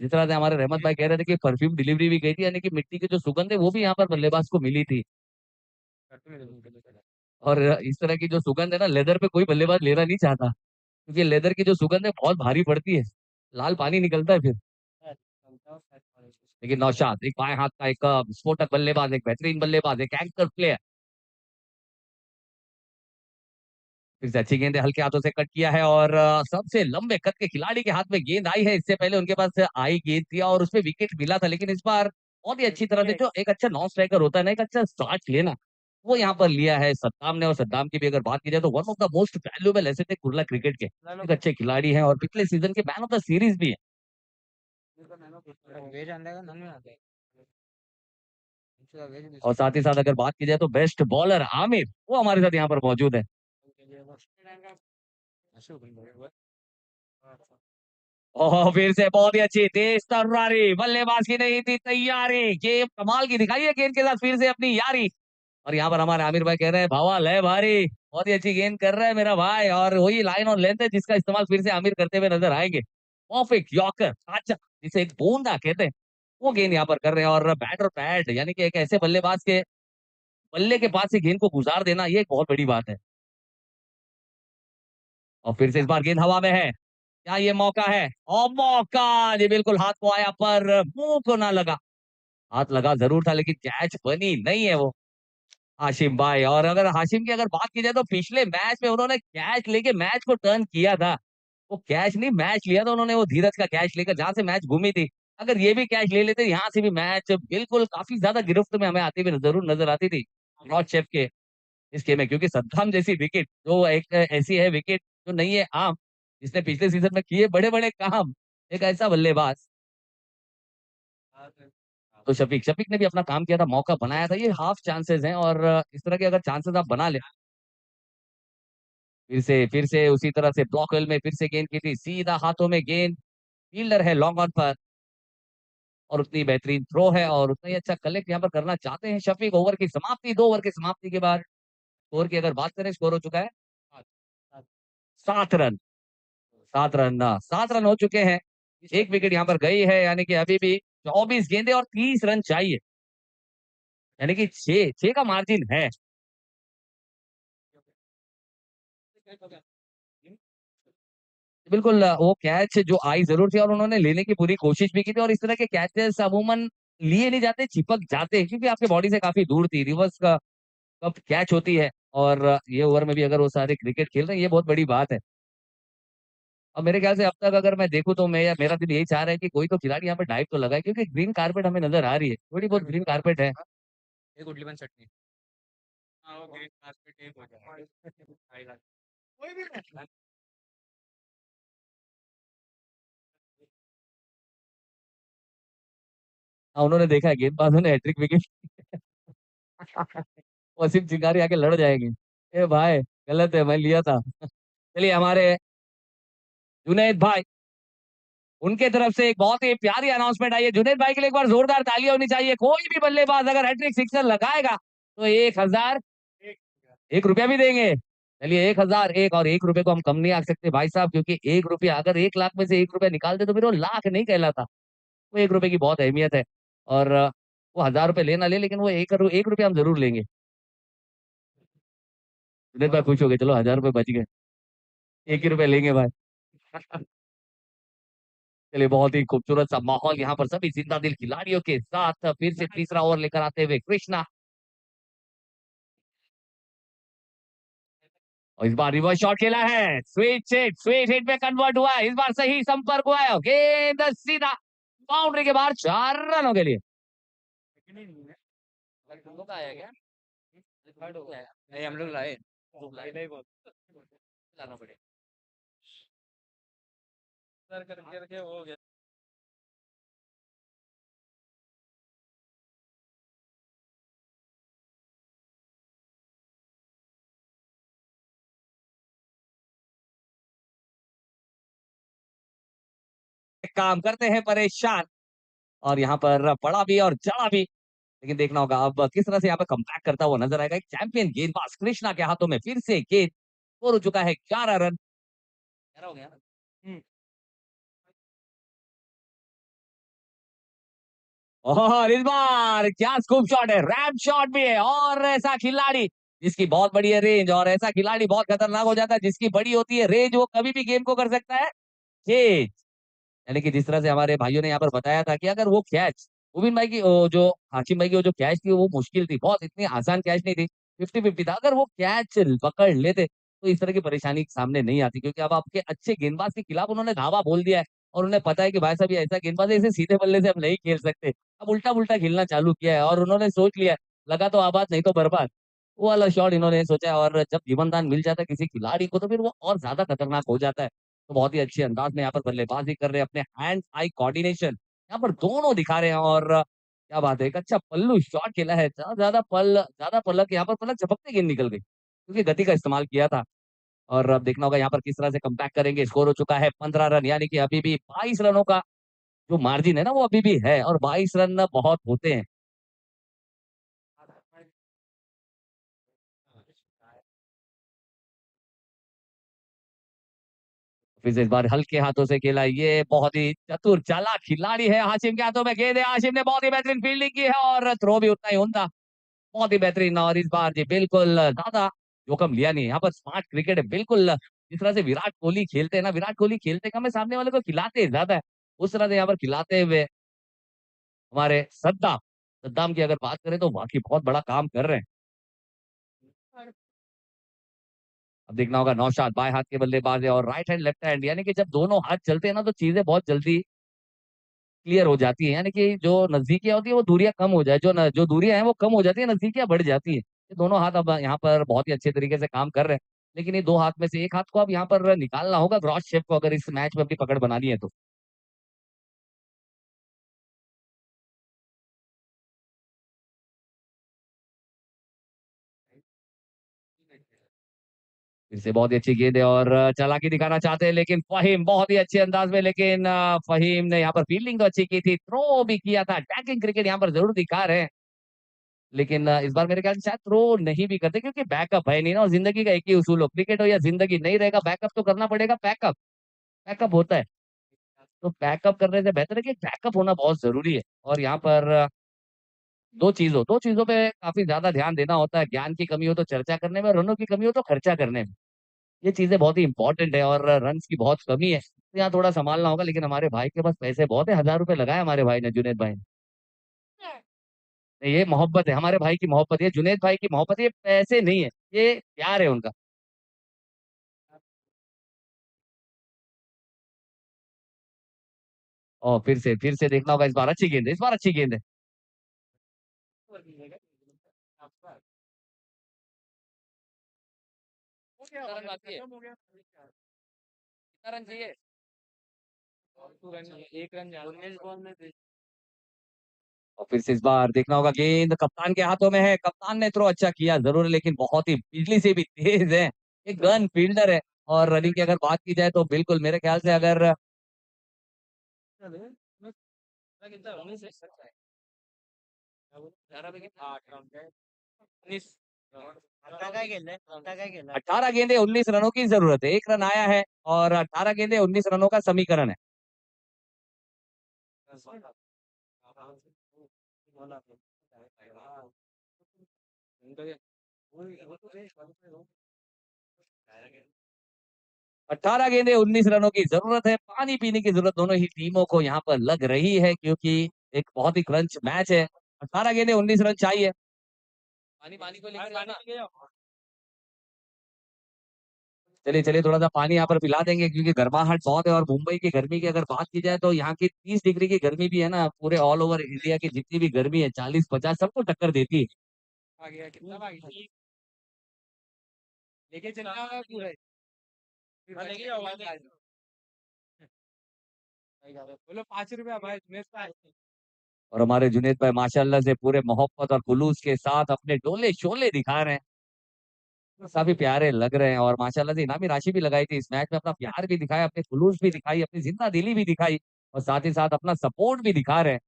जिस तरह से हमारे रहमत भाई कह रहे थे कि परफ्यूम डिलीवरी भी गई थी, यानी कि मिट्टी की जो सुगंध है वो भी यहाँ पर बल्लेबाज को मिली थी। करते में जरूर और इस तरह की जो सुगंध है ना, लेदर पे कोई बल्लेबाज लेना नहीं चाहता, क्योंकि लेदर की जो सुगंध है बहुत भारी पड़ती है, लाल पानी निकलता है फिर। लेकिन नौशाद एक बाएं हाथ का एक विस्फोटक बल्लेबाज, एक बेहतरीन बल्लेबाज, एक एंकर प्लेयर। फिर से अच्छी गेंद है, हल्के हाथों से कट किया है और सबसे लंबे कद के खिलाड़ी के हाथ में गेंद आई है। इससे पहले उनके पास आई गेंद थी और उसमें विकेट मिला था, लेकिन इस बार बहुत ही अच्छी तरह से जो एक अच्छा नॉन स्ट्राइकर होता है ना, एक अच्छा शॉट लेना, वो यहाँ पर लिया है सद्दाम ने। और सद्दाम की भी अगर बात की जाए तो one of the most valuable asset है कुर्ला क्रिकेट के, एक अच्छे खिलाड़ी हैं और पिछले सीजन के मैन ऑफ द सीरीज भी है। वेज आंदा का नन में आता है इंशा वेज और साथ ही साथ अगर बात की जाए तो बेस्ट बॉलर आमिर, वो हमारे साथ यहाँ पर मौजूद है। और फिर से बहुत ही अच्छी तेज तर्रारी, बल्लेबाज की नहीं थी तैयारी, ये कमाल की दिखाई है गेंद के साथ फिर से अपनी यारी। और यहाँ पर हमारे आमिर भाई कह रहे हैं भवाल है भारी, बहुत ही अच्छी गेंद कर रहा है मेरा भाई। और वही लाइन और लेंथ है जिसका इस्तेमाल फिर से आमिर करते हुए नजर आएंगे। परफेक्ट यॉर्कर, अच्छा जिसे एक बूंदा कहते हैं, वो गेंद यहाँ पर कर रहे हैं। और बैट और पैड, यानी कि एक ऐसे बल्लेबाज के बल्ले के पास से गेंद को गुजार देना, ये एक बहुत बड़ी बात है। और फिर से इस बार गेंद हवा में है, क्या ये मौका है? और मौका जी बिल्कुल हाथ को आया पर मुंह को ना लगा। हाथ लगा जरूर था लेकिन कैच बनी नहीं है वो। हाशिम भाई, और अगर हाशिम की अगर बात की जाए तो पिछले मैच में उन्होंने कैच लेके मैच को टर्न किया था। वो कैच नहीं मैच लिया था उन्होंने, वो धीरज का कैच लेकर जहां से मैच घूमी थी। अगर ये भी कैच ले लेते यहाँ से भी मैच बिल्कुल काफी ज्यादा गिरफ्त में हमें आती हुई जरूर नजर आती थी नॉट शेफ के इस गेम में। क्योंकि सद्दाम जैसी विकेट जो एक ऐसी है विकेट जो नहीं है आम, जिसने पिछले सीजन में किए बड़े बड़े काम, एक ऐसा बल्लेबाज। तो शफीक शफीक ने भी अपना काम किया था, मौका बनाया था, ये हाफ चांसेस हैं। और इस तरह के अगर चांसेस आप बना ले, फिर से उसी तरह से ब्लॉक वेल में फिर से गेंद की थी, सीधा हाथों में गेंद, फील्डर है लॉन्ग ऑन पर और उतनी बेहतरीन थ्रो है और उतना ही अच्छा कलेक्ट यहाँ पर करना चाहते हैं शफीक। ओवर की समाप्ति, 2 ओवर की समाप्ति के बाद स्कोर की अगर बात करें, स्कोर हो चुका है 7 रन। 7 रन ना, 7 रन हो चुके हैं, एक विकेट यहाँ पर गई है, यानी कि अभी भी 24 गेंदे और 30 रन चाहिए, यानी कि 6 का मार्जिन है। बिल्कुल वो कैच जो आई जरूर थी और उन्होंने लेने की पूरी कोशिश भी की थी। और इस तरह के कैचेस अमूमन लिए नहीं जाते, चिपक जाते हैं क्योंकि आपके बॉडी से काफी दूर थी, रिवर्स का कब कैच होती है। और ये ओवर में भी अगर वो सारे क्रिकेट खेल रहे हैं, ये बहुत बड़ी बात है। और मेरे ख्याल से अब तक अगर मैं देखूं तो मैं मेरा दिल यही चाह रहा है कि कोई तो खिलाड़ी यहाँ पे डाइव तो लगाए, क्योंकि ग्रीन कारपेट हमें नजर आ रही है, थोड़ी बहुत ग्रीन कारपेट है। एक उडली बन चटनी हाँ वो ग्रीन कारपेट एक हो जाए कोई भी नहीं हाँ, उन्होंने देखा है गेंदबाजों ने हैट्रिक विकेट वसीम चिंगारी आके लड़ जाएंगे, ए भाई गलत है, मैं लिया था। चलिए हमारे जुनैद भाई, उनके तरफ से एक बहुत ही प्यारी अनाउंसमेंट आई है। जुनैद भाई के लिए एक बार जोरदार तालियां होनी चाहिए। कोई भी बल्लेबाज अगर हैट्रिक सिक्सर लगाएगा तो 1,000, एक 1 रुपया भी देंगे। चलिए 1,000, एक और 1 रुपये को हम कम नहीं आंक सकते भाई साहब, क्योंकि 1 रुपया अगर 1 लाख में से 1 रुपया निकाल दे तो फिर वो लाख नहीं कहलाता। वो 1 रुपये की बहुत अहमियत है। और वो 1,000 रुपये लेना ले, लेकिन वो 1 रुपया हम जरूर लेंगे। जुनैद भाई खुश हो गए, चलो 1,000 रुपये बच गए, 1 ही रुपया लेंगे भाई। चलिए बहुत ही खूबसूरत सा माहौल यहाँ पर सभी जिंदा दिल खिलाड़ियों के साथ। फिर से तीसरा ओवर लेकर आते हुए कृष्णा, और इस बार रिवर्स शॉट खेला है, स्वीट हिट पे कन्वर्ट हुआ है, इस बार सही संपर्क हुआ है, गेंद सीधा बाउंड्री के बाहर, 4 रनों के लिए। तुमको का आया क्या? थर्ड हो गया। नहीं हम लोग लाए नहीं बहुत लाना पड़ेगा सर करके हो गया। काम करते हैं परेशान, और यहाँ पर पड़ा भी और चढ़ा भी, लेकिन देखना होगा अब किस तरह से यहाँ पर कमबैक करता हुआ नजर आएगा। एक चैंपियन गेंदबाज कृष्णा के हाथों में फिर से गेंद, स्कोर हो चुका है 11 रन। क्या हो गया? और इस बार क्या स्कूप शॉट है, रैप शॉट भी है, और ऐसा खिलाड़ी जिसकी बहुत बड़ी है रेंज, और ऐसा खिलाड़ी बहुत खतरनाक हो जाता है जिसकी बड़ी होती है रेंज, वो कभी भी गेम को कर सकता है चेज। यानी कि जिस तरह से हमारे भाइयों ने यहाँ पर बताया था कि अगर वो कैच, मुबिन भाई की जो हाशिम भाई की वो जो कैच थी वो मुश्किल थी, बहुत इतनी आसान कैच नहीं थी, 50-50 था। अगर वो कैच पकड़ लेते तो इस तरह की परेशानी सामने नहीं आती, क्योंकि अब आपके अच्छे गेंदबाज के खिलाफ उन्होंने धावा बोल दिया है, और उन्हें पता है कि भाई साहब ये ऐसा गेंदबाज है, इसे सीधे बल्ले से हम नहीं खेल सकते। अब उल्टा उल्टा खेलना चालू किया है, और उन्होंने सोच लिया है, लगा तो आबाद नहीं तो बर्बाद, वो वाला शॉट इन्होंने सोचा है। और जब जीवन दान मिल जाता है किसी खिलाड़ी को तो फिर वो और ज्यादा खतरनाक हो जाता है। तो बहुत ही अच्छे अंदाज में यहाँ पर बल्लेबाजी कर रहे हैं, अपने हैंड आई कोऑर्डिनेशन यहाँ पर दोनों दिखा रहे हैं। और क्या बात है, एक अच्छा पल्लू शॉट खेला है, ज्यादा पलक, यहाँ पर पलक झपकते गेंद निकल गई, क्योंकि गति का इस्तेमाल किया था। और अब देखना होगा यहाँ पर किस तरह से कमबैक करेंगे। स्कोर हो चुका है 15 रन, यानी कि अभी भी 22 रनों का जो मार्जिन है ना वो अभी भी है, और 22 रन बहुत होते हैं। फिर से इस बार हल्के हाथों से खेला, ये बहुत ही चतुर चालाक खिलाड़ी है। हाशिम के हाथों में गेंद है, हाशिम ने बहुत ही बेहतरीन फील्डिंग की है, और थ्रो भी उतना ही उमदा, बहुत ही बेहतरीन। और इस बार जी बिल्कुल ज्यादा जोखिम लिया नहीं है, यहाँ पर स्मार्ट क्रिकेट है बिल्कुल। जिस तरह से विराट कोहली खेलते हैं ना, विराट कोहली खेलते कम है, सामने वाले को खिलाते ज्यादा है, उस तरह से यहाँ पर खिलाते हुए हमारे सद्दाम सद्दाम की अगर बात करें तो वाकई बहुत बड़ा काम कर रहे हैं। अब देखना होगा, नौशाद बाएं हाथ के बल्लेबाज है, और राइट हैंड लेफ्ट हैंड, यानी कि जब दोनों हाथ चलते हैं ना तो चीजें बहुत जल्दी क्लियर हो जाती है। यानी कि जो नजदीकियां होती है वो दूरियां कम हो जाए, जो दूरियां हैं वो कम हो जाती है, नजदीकियां बढ़ जाती है। ये दोनों हाथ अब यहाँ पर बहुत ही अच्छे तरीके से काम कर रहे हैं, लेकिन ये दो हाथ में से एक हाथ को अब यहाँ पर निकालना होगा ग्रॉस शेप को, अगर इस मैच में अपनी पकड़ बनानी है तो। फिर से बहुत ही अच्छी गेंद है, और चालाकी दिखाना चाहते हैं लेकिन फहीम बहुत ही अच्छे अंदाज में, लेकिन फहीम ने यहाँ पर फील्डिंग तो अच्छी की थी, थ्रो भी किया था, अटैकिंग क्रिकेट यहाँ पर जरूर दिखा रहे हैं। लेकिन इस बार मेरे ख्याल से शायद थ्रो नहीं भी करते, क्योंकि बैकअप है नहीं ना, और जिंदगी का एक ही उसूल हो, क्रिकेट हो या जिंदगी, नहीं रहेगा बैकअप तो करना पड़ेगा, बैकअप बैकअप होता है। तो बैकअप करने से बेहतर है कि बैकअप होना बहुत जरूरी है। और यहाँ पर दो चीजों पे काफी ज्यादा ध्यान देना होता है, ज्ञान की कमी हो तो चर्चा करने में, रनों की कमी हो तो खर्चा करने में, ये चीजें बहुत ही इंपॉर्टेंट है। और रन की बहुत कमी है तो यहाँ थोड़ा संभालना होगा, लेकिन हमारे भाई के पास पैसे बहुत है, 1000 रुपए लगाए हमारे भाई ने, जुनेद भाई ने। नहीं, ये मोहब्बत है, हमारे भाई की मोहब्बत है, जुनेद भाई की मोहब्बत है, ये पैसे नहीं है, ये प्यार है उनका। और फिर से देखना होगा, इस बार अच्छी गेंद है, इस बार अच्छी गेंद है। कितना रन बाकी है? कितना रन चाहिए? एक रन ज्यादा 19 बॉल में और फिर से इस बार देखना होगा, गेंद कप्तान के हाथों में है, कप्तान ने थ्रो अच्छा किया जरूर, लेकिन बहुत ही बिजली से भी तेज है, एक गन फील्डर है। और रनिंग की अगर बात की जाए तो बिल्कुल मेरे ख्याल से अगर कितना 19 है 11 पे कितना 8 रन 19 आता काय केलंय आता काय केलंय 18 गेंदे 19 रनों की जरूरत है, एक रन आया है, और 18 गेंदे 19 रनों का समीकरण है। बोला 18 गेंदे 19 रनों की जरूरत है, पानी पीने की जरूरत दोनों ही टीमों को यहाँ पर लग रही है, क्योंकि एक बहुत ही क्रंच मैच है। 18 गेंदे 19 रन चाहिए। पानी पानी को लेकर चलिए चलिए थोड़ा सा पानी यहाँ पर पिला देंगे क्योंकि गर्माहट बहुत है और मुंबई की गर्मी की अगर बात की जाए तो यहाँ की 30 डिग्री की गर्मी भी है ना, पूरे ऑल ओवर इंडिया की जितनी भी गर्मी है 40-50 सबको टक्कर देती है। आ गया कितना बाकी लेके चलना होगा पूरा लेके आओ बोलो 5 रुपया भाई जुनेद भाई और हमारे जुनेद भाई माशाल्लाह से पूरे मोहब्बत और खुलूस के साथ अपने डोले शोले दिखा रहे हैं, तो काफी प्यारे लग रहे हैं। और माशाल्लाह से इनामी राशि भी लगाई थी इस मैच में, अपना प्यार भी दिखाया, अपनी खुलूस भी दिखाई, अपनी जिंदा दिली भी दिखाई और साथ ही साथ अपना सपोर्ट भी दिखा रहे हैं।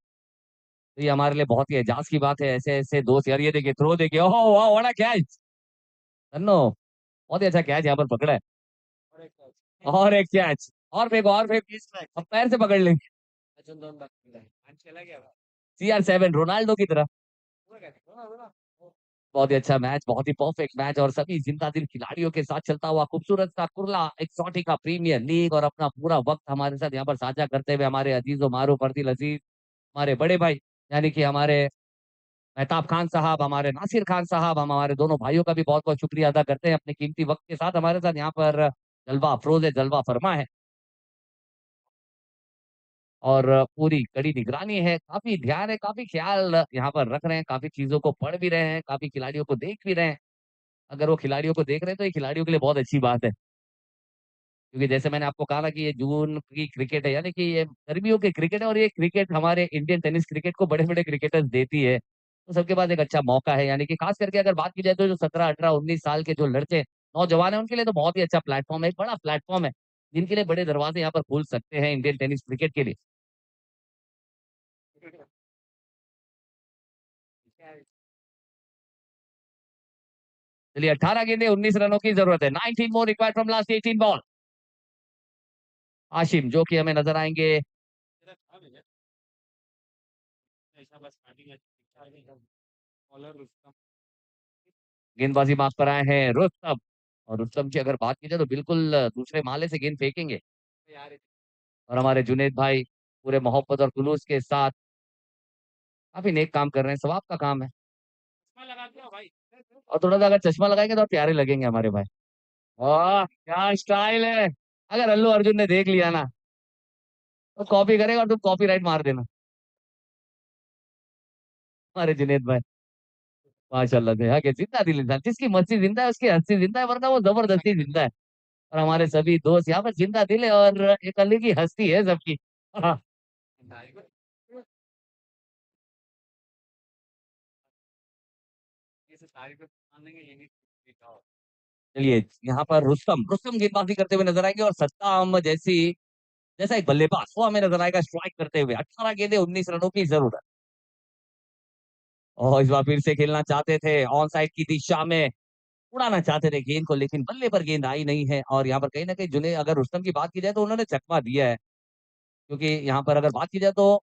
तो ये हमारे लिए बहुत ही एजाज की बात है, ऐसे ऐसे दोस्त यार। ये देखिए थ्रो देखिए, ओहो वाह व्हाट अ कैच धन्नो, बहुत ही अच्छा कैच यहाँ पर पकड़ा है। और एक और एक कैच, और फेंको और फेंक, अब पैर से पकड़ लेंगे। अच्छा दोन बार चला गया CR7 रोनाल्डो की तरह। पूरा क्या बहुत ही अच्छा मैच, बहुत ही परफेक्ट मैच और सभी जिंदा दिल खिलाड़ियों के साथ चलता हुआ खूबसूरत सा कुर्ला एक्सोटिका प्रीमियर लीग। और अपना पूरा वक्त हमारे साथ यहाँ पर साझा करते हुए हमारे अजीजो मारूफ अर्दिल अजीज, हमारे बड़े भाई यानी कि हमारे मेहताब खान साहब, हमारे नासिर खान साहब, हम हमारे दोनों भाइयों का भी बहुत बहुत शुक्रिया अदा करते हैं, अपने कीमती वक्त के साथ हमारे साथ यहाँ पर जलवा अफरोज है, जलवा फरमा है और पूरी कड़ी निगरानी है, काफी ध्यान है, काफी ख्याल यहाँ पर रख रहे हैं, काफी चीजों को पढ़ भी रहे हैं, काफी खिलाड़ियों को देख भी रहे हैं। अगर वो खिलाड़ियों को देख रहे हैं तो ये खिलाड़ियों के लिए बहुत अच्छी बात है, क्योंकि जैसे मैंने आपको कहा ना कि ये जून की क्रिकेट है, यानी कि ये गर्मियों की क्रिकेट है और ये क्रिकेट हमारे इंडियन टेनिस क्रिकेट को बड़े बड़े क्रिकेटर्स देती है, तो सबके पास एक अच्छा मौका है। यानी कि खास करके अगर बात की जाए तो जो 17, 18, 19 साल के जो लड़के नौजवान है उनके लिए तो बहुत ही अच्छा प्लेटफॉर्म है, एक बड़ा प्लेटफॉर्म है जिनके लिए बड़े दरवाजे यहाँ पर खुल सकते हैं इंडियन टेनिस क्रिकेट के लिए। चलिए 18 गेंदे 19 रनों की जरूरत है, 19 more required from last 18 ball. Ashim जो कि हमें नजर आएंगे, ऐसा बस बॉलर रुस्तम गेंदबाजी मार्ग पर आए हैं रुस्तम। और रुस्तम की अगर बात की जाए तो बिल्कुल दूसरे माले से गेंद फेंकेंगे यार और हमारे जुनेद भाई पूरे मोहब्बत और जुलूस के साथ काफी नेक काम कर रहे हैं, सवाब का काम है। चश्मा लगा दिया भाई और थोड़ा सा अगर चश्मा लगाएंगे तो और प्यारे लगेंगे हमारे भाई। वाह क्या स्टाइल है, अगर अल्लू अर्जुन ने देख लिया ना तो कॉपी करेगा और तुम कॉपीराइट मार देना। हमारे जुनेद भाई माशाल्लाह से, हाँ कि जिंदा दिल इंसान, जिसकी मस्ती जिंदा है उसकी हंसी जिंदा है, वरना वो जबरदस्ती जिंदा है। और हमारे सभी दोस्त यहाँ पर जिंदा दिल है और एक अलग ही हस्ती है सबकी। हाँ, इसे तारीफ मानेंगे ये नहीं दिखाओ चलिए यहाँ पर रुस्तम रुस्तम गेंदबाजी करते हुए नजर आएंगे और सत्ताम जैसी जैसा एक बल्लेबाज वो हमें नजर आएगा स्ट्राइक करते हुए। 18 गेंदे 19 रनों की जरूरत। और इस बार फिर से खेलना चाहते थे ऑन साइड की दिशा में, उड़ाना चाहते थे गेंद को, लेकिन बल्ले पर गेंद आई नहीं है। और यहाँ पर कहीं ना कहीं जुने अगर रुस्तम की बात की जाए तो उन्होंने चकमा दिया है, क्योंकि यहाँ पर अगर बात की जाए तो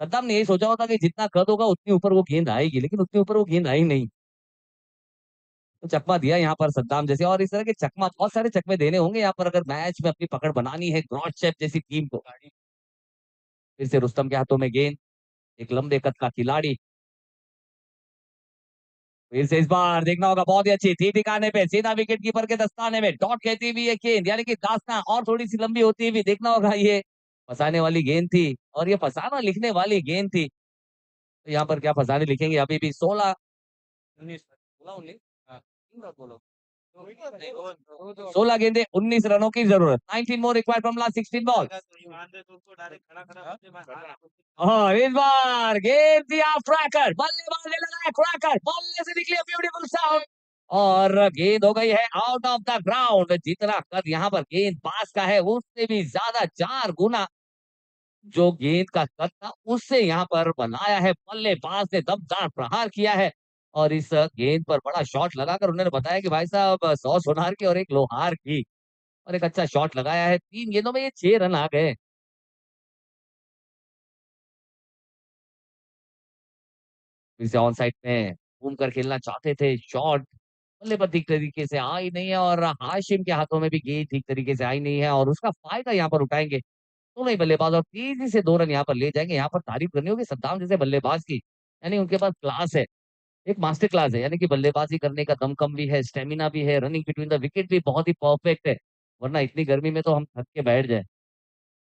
सद्दाम ने यही सोचा होता कि जितना कद होगा उतनी ऊपर वो गेंद आएगी, लेकिन उतनी ऊपर वो गेंद आई नहीं, तो चकमा दिया यहाँ पर सद्दाम जैसे। और इस तरह के चकमा बहुत सारे चकमे देने होंगे यहाँ पर अगर मैच में अपनी पकड़ बनानी है ग्रॉट शेप जैसी टीम को। फिर से रुस्तम के हाथों में गेंद, एक लंबे कद का खिलाड़ी। फिर से इस बार देखना होगा, बहुत ही अच्छी थी ठिकाने पे, सीधा विकेट कीपर के दस्ताने में डॉट कहती हुई है गेंद, यानी कि दास्तां और थोड़ी सी लंबी होती हुई देखना होगा। ये फंसाने वाली गेंद थी और ये फंसाना लिखने वाली गेंद थी, तो यहाँ पर क्या फंसाने लिखेंगे। अभी भी 16 19 बोला 19 हाँ तीन बार बोलो नहीं 16 गेंदे 19 रनों की जरूरत, 19 more required from last 16 ball. Direct खड़ा खड़ा और इस बार गेंद दिया क्रैकर, बल्लेबाज ने लगाया क्रैकर, बल्ले से निकली ब्यूटीफुल साउंड और गेंद हो गई है आउट ऑफ द ग्राउंड। जितना कद यहाँ पर गेंद पास का है उससे भी ज्यादा 4 गुना जो गेंद का कद था उससे यहाँ पर बनाया है बल्लेबाज ने, दमदार प्रहार किया है। और इस गेंद पर बड़ा शॉट लगाकर उन्होंने बताया कि भाई साहब 100 सोनार की और एक लोहार की, और एक अच्छा शॉट लगाया है। 3 गेंदों में ये 6 रन आ गए। फिर से ऑन साइड में घूम कर खेलना चाहते थे, शॉट बल्ले पर ठीक तरीके से आई नहीं है और हाशिम के हाथों में भी गेंद ठीक तरीके से आई नहीं है, और उसका फायदा यहाँ पर उठाएंगे दोनों ही बल्लेबाज और तेजी से 2 रन यहाँ पर ले जाएंगे। यहाँ पर तारीफ करनी होगी सद्दाम जैसे बल्लेबाज की, यानी उनके पास क्लास है। एक मास्टर क्लास है, यानी कि बल्लेबाजी करने का दमखम भी है, स्टेमिना भी है, रनिंग बिटवीन द विकेट भी बहुत ही परफेक्ट है। वरना इतनी गर्मी में तो हम थक के बैठ जाए।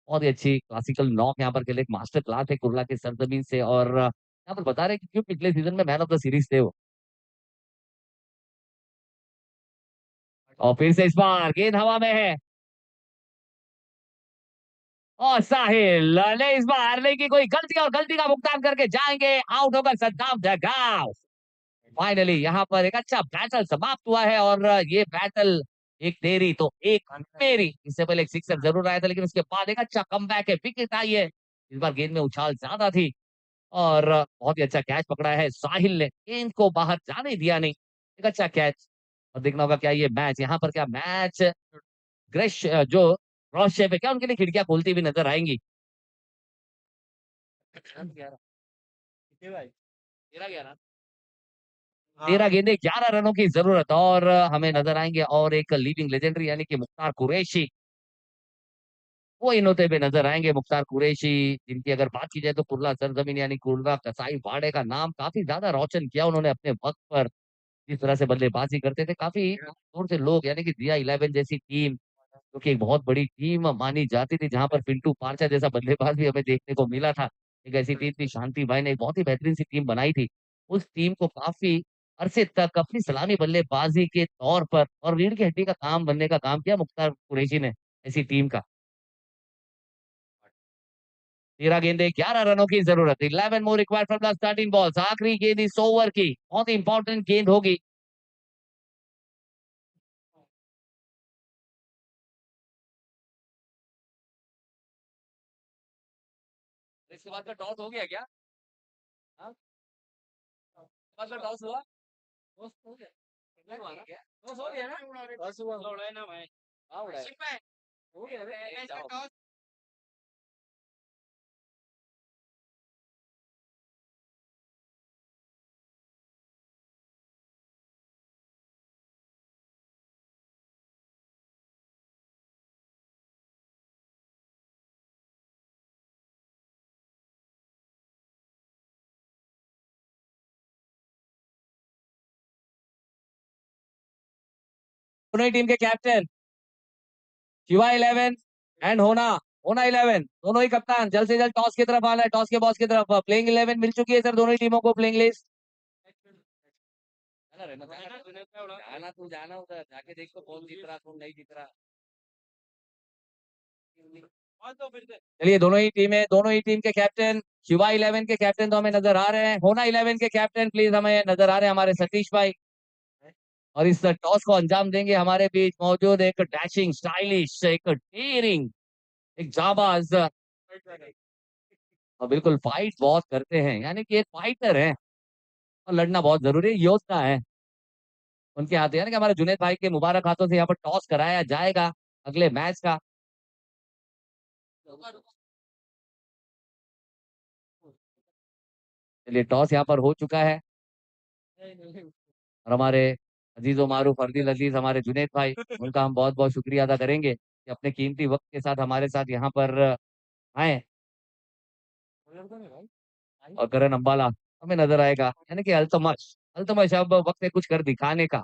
बहुत ही अच्छी क्लासिकल नॉक यहाँ पर खेले, एक मास्टर क्लास है कुर्ला के सरजमीन से। और यहाँ पर बता रहे हैं कि क्यों पिछले सीजन में मैन ऑफ द सीरीज थे वो। और फिर से इस बार गेंद हवा में है, और साहिल ने इस बार हारने की कोई गलती, और गलती का भुगतान करके जाएंगे, आउट होकर सद्दाम जगाओ। फाइनली यहाँ पर एक अच्छा बैटल समाप्त हुआ है, और ये बैटल एक तेरी तो एक मेरी। इससे पहले एक सिक्सर जरूर आया था, लेकिन उसके बाद एक अच्छा कमबैक है, विकेट आई है। इस बार गेंद में उछाल ज्यादा थी, और बहुत ही अच्छा कैच पकड़ा है साहिल ने, गेंद को बाहर जाने दिया नहीं। एक अच्छा कैच। और देखना होगा क्या ये मैच, यहाँ पर क्या मैच ग्रेश जो क्रॉस शेप है, क्या उनके लिए खिड़कियां खोलती हुई नजर आएंगी। कितने भाई? 13-11, हाँ 13 गेंदे 11 रनों की जरूरत, और हमें नजर आएंगे और एक लिविंग लेजेंडरी यानी कि मुख्तार कुरैशी, वो इन होते हुए नजर आएंगे। मुख्तार कुरैशी, जिनकी अगर बात की जाए तो कुर्ला सरजमीन यानी कुर्ला कसाई वाड़े का नाम काफी ज्यादा रोशन किया उन्होंने अपने वक्त पर। जिस तरह से बल्लेबाजी करते थे, काफी दूर से लोग, यानी कि दिया 11 जैसी टीम, जो कि एक बहुत बड़ी टीम मानी जाती थी, जहां पर पिंटू पारचा जैसा बल्लेबाज भी हमें देखने को मिला था। एक ऐसी टीम थी, शांति भाई ने एक बहुत ही बेहतरीन सी टीम बनाई थी। उस टीम को काफी अरसे तक अपनी सलामी बल्लेबाजी के तौर पर और रीढ़ की हड्डी का काम बनने का काम किया मुख्तार कुरैशी ने, ऐसी टीम का। 13 गेंदे 11 रनों की जरूरत, 11 मोर required from the starting balls. आखिरी गेंद इस ओवर की बहुत ही इंपॉर्टेंट गेंद होगी। इसके बाद का टॉस हो गया क्या? हाँ, इसके बाद का टॉस हुआ? टॉस हो गया? नहीं हुआ ना? टॉस हो गया ना? बस हुआ। उड़ाए ना भाई। हाँ उड़ा है। हो गया रे। जाओ। दोनों ही टीम के कैप्टन शिवा 11 एंड होना, होना 11, दोनों ही कप्तान जल्द से जल्द टॉस की तरफ आना है, टॉस के बॉस की तरफ। प्लेइंग 11 मिल चुकी है सर दोनों ही टीमों को, प्लेइंग लिस्ट। जाना तू, जाना उधर जाके देखो कौन जीत रहा कौन नहीं जीत रहा। चलिए, दोनों ही टीम के कैप्टन, शिवा 11 के कैप्टन तो हमें नजर आ रहे हैं, होना 11 के कैप्टन प्लीज हमें नजर आ रहे हैं हमारे सतीश भाई। और इस टॉस को अंजाम देंगे हमारे बीच मौजूद एक डैशिंग, स्टाइलिश, एक डेयरिंग, एक जाबाज, और बिल्कुल फाइट बहुत करते हैं, यानी कि एक फाइटर है, और लड़ना बहुत जरूरी है, योद्धा है। उनके हाथ, यानी कि हमारे जुनैद भाई के मुबारक हाथों से यहाँ पर टॉस कराया जाएगा अगले मैच का। चलिए, टॉस यहाँ पर हो चुका है, और हमारे अजीजो मारूफ अर्दिल अजीज हमारे जुनैद भाई, उनका हम बहुत बहुत शुक्रिया अदा करेंगे कि अपने कीमती वक्त के साथ हमारे साथ यहाँ पर आए। और करण अंबाला हमें नजर आएगा, यानी कि अल्तमश, अल्तमश अब वक्त है कुछ कर दिखाने का।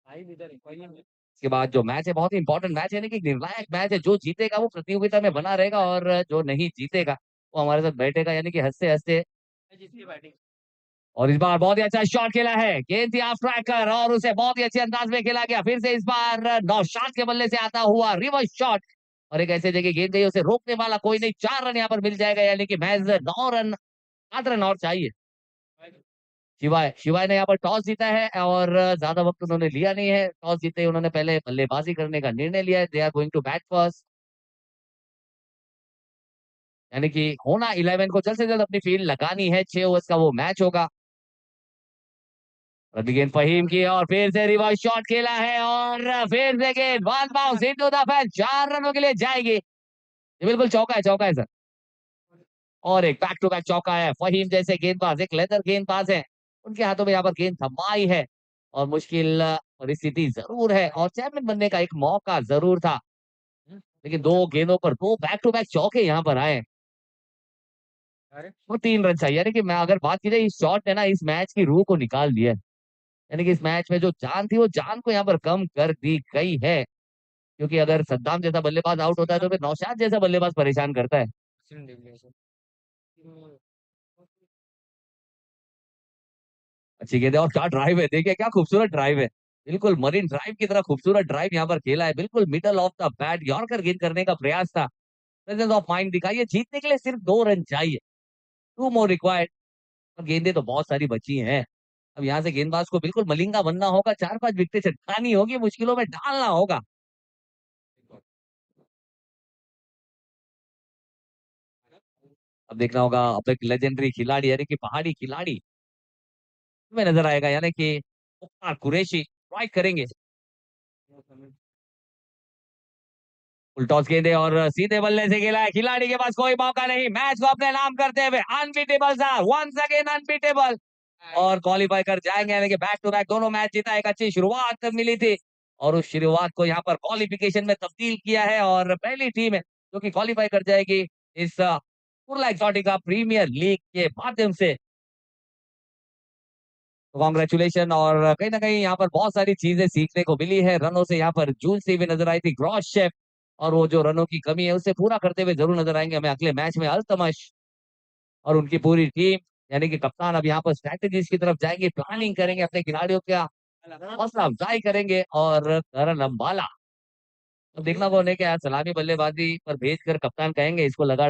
इसके बाद जो मैच है बहुत ही इंपॉर्टेंट मैच है, यानी कि निर्णायक मैच है, जो जीतेगा वो प्रतियोगिता में बना रहेगा, और जो नहीं जीतेगा वो हमारे साथ बैठेगा, यानी कि हंसते हंसते। और इस बार बहुत ही अच्छा शॉट खेला है, गेंद थी ऑफ ट्रैकर, और उसे बहुत ही अच्छे अंदाज में खेला गया। फिर से इस बार नौशाद के बल्ले से आता हुआ रिवर्स शॉट, और एक ऐसे जगह गेंद गई, उसे रोकने वाला कोई नहीं, 4 रन यहाँ पर मिल जाएगा, यानी कि महज 9 रन, 8 रन और चाहिए। शिवाय शिवाय ने यहाँ पर टॉस जीता है, और ज्यादा वक्त उन्होंने लिया नहीं है, टॉस जीते ही उन्होंने पहले बल्लेबाजी करने का निर्णय लिया है। They are going to bat first, यानी कि होना 11 को जल्द से जल्द अपनी फील्ड लगानी है, 6 ओवर्स का वो मैच होगा। अगली गेंद फहीम की, और फिर से रिवर्स शॉट खेला है, और फिर से गेंद one bounce into the fan, 4 रनों के लिए जाएगी। ये बिल्कुल चौका है सर, और एक बैक टू बैक चौका है। फहीम जैसे गेंदबाज, एक लेदर गेंदबाज है, उनके हाथों में यहाँ पर गेंद थमाई है, और मुश्किल परिस्थिति जरूर है, और चैंपियन बनने का एक मौका जरूर था, लेकिन 2 गेंदों पर 2 बैक टू बैक चौके यहाँ पर आए। अरे वो 3 रन चाहिए, यानी कि मैं अगर बात की जाए इस शॉट ने ना इस मैच की रूह को निकाल दिया है। यानी कि इस मैच में जो जान थी वो जान को यहाँ पर कम कर दी गई है, क्योंकि अगर सद्दाम जैसा बल्लेबाज आउट होता है तो फिर नौशाद जैसा बल्लेबाज परेशान करता है। वसीम डिविलियर्स हम्म, अच्छी गेंद है और क्या ड्राइव है, देखिए क्या खूबसूरत ड्राइव है। बिल्कुल मरीन ड्राइव की तरह खूबसूरत ड्राइव यहाँ पर खेला है, बिल्कुल middle of the bat yorker गेंद करने का प्रयास था। प्रेजेंस ऑफ माइंड दिखाइए, जीतने के लिए सिर्फ 2 रन चाहिए, 2 मोर रिक्वायर्ड। और गेंदें तो बहुत सारी बची हैं। अब यहाँ से गेंदबाज को बिल्कुल मलिंगा बनना होगा, 4-5 विकेटें चटकानी होगी, मुश्किलों में डालना होगा। अब देखना होगा अब एक लेजेंडरी खिलाड़ी यानी कि पहाड़ी खिलाड़ी में नजर आएगा, यानी कि मुख्तार कुरैशी स्ट्राइक करेंगे। टॉस गेंदे और सीधे बल्ले से खेला है, खिलाड़ी के पास कोई मौका नहीं, मैच को अपने नाम करते हुए unbeatable sir, once again unbeatable और क्वालिफाई कर जाएंगे, यानी कि बैक टू बैक दोनों मैच जीता। एक अच्छी शुरुआत मिली थी और उस शुरुआत को यहाँ पर क्वालिफिकेशन में तब्दील किया है और पहली टीम है जो कि क्वालिफाई कर जाएगी इस कुर्ला एक्सोटिका प्रीमियर लीग के माध्यम से। कॉन्ग्रेचुलेशन, और कहीं ना कहीं यहाँ पर बहुत सारी चीजें सीखने को मिली है, रनों से यहाँ पर जूझती हुई नजर आई थी ग्रॉस शेफ, और वो जो रनों की कमी है उसे पूरा करते हुए जरूर नजर आएंगे हमें अगले मैच में अल्तमश और उनकी पूरी टीम। यानी कि कप्तान अब यहाँ पर स्ट्रैटेजीज की तरफ जाएंगे, प्लानिंग करेंगे, अपने खिलाड़ियों का हौसला अफजाई करेंगे। और करण अंबाला, अब देखना वो उन्हें क्या सलामी बल्लेबाजी पर भेज कर कप्तान कहेंगे इसको लगा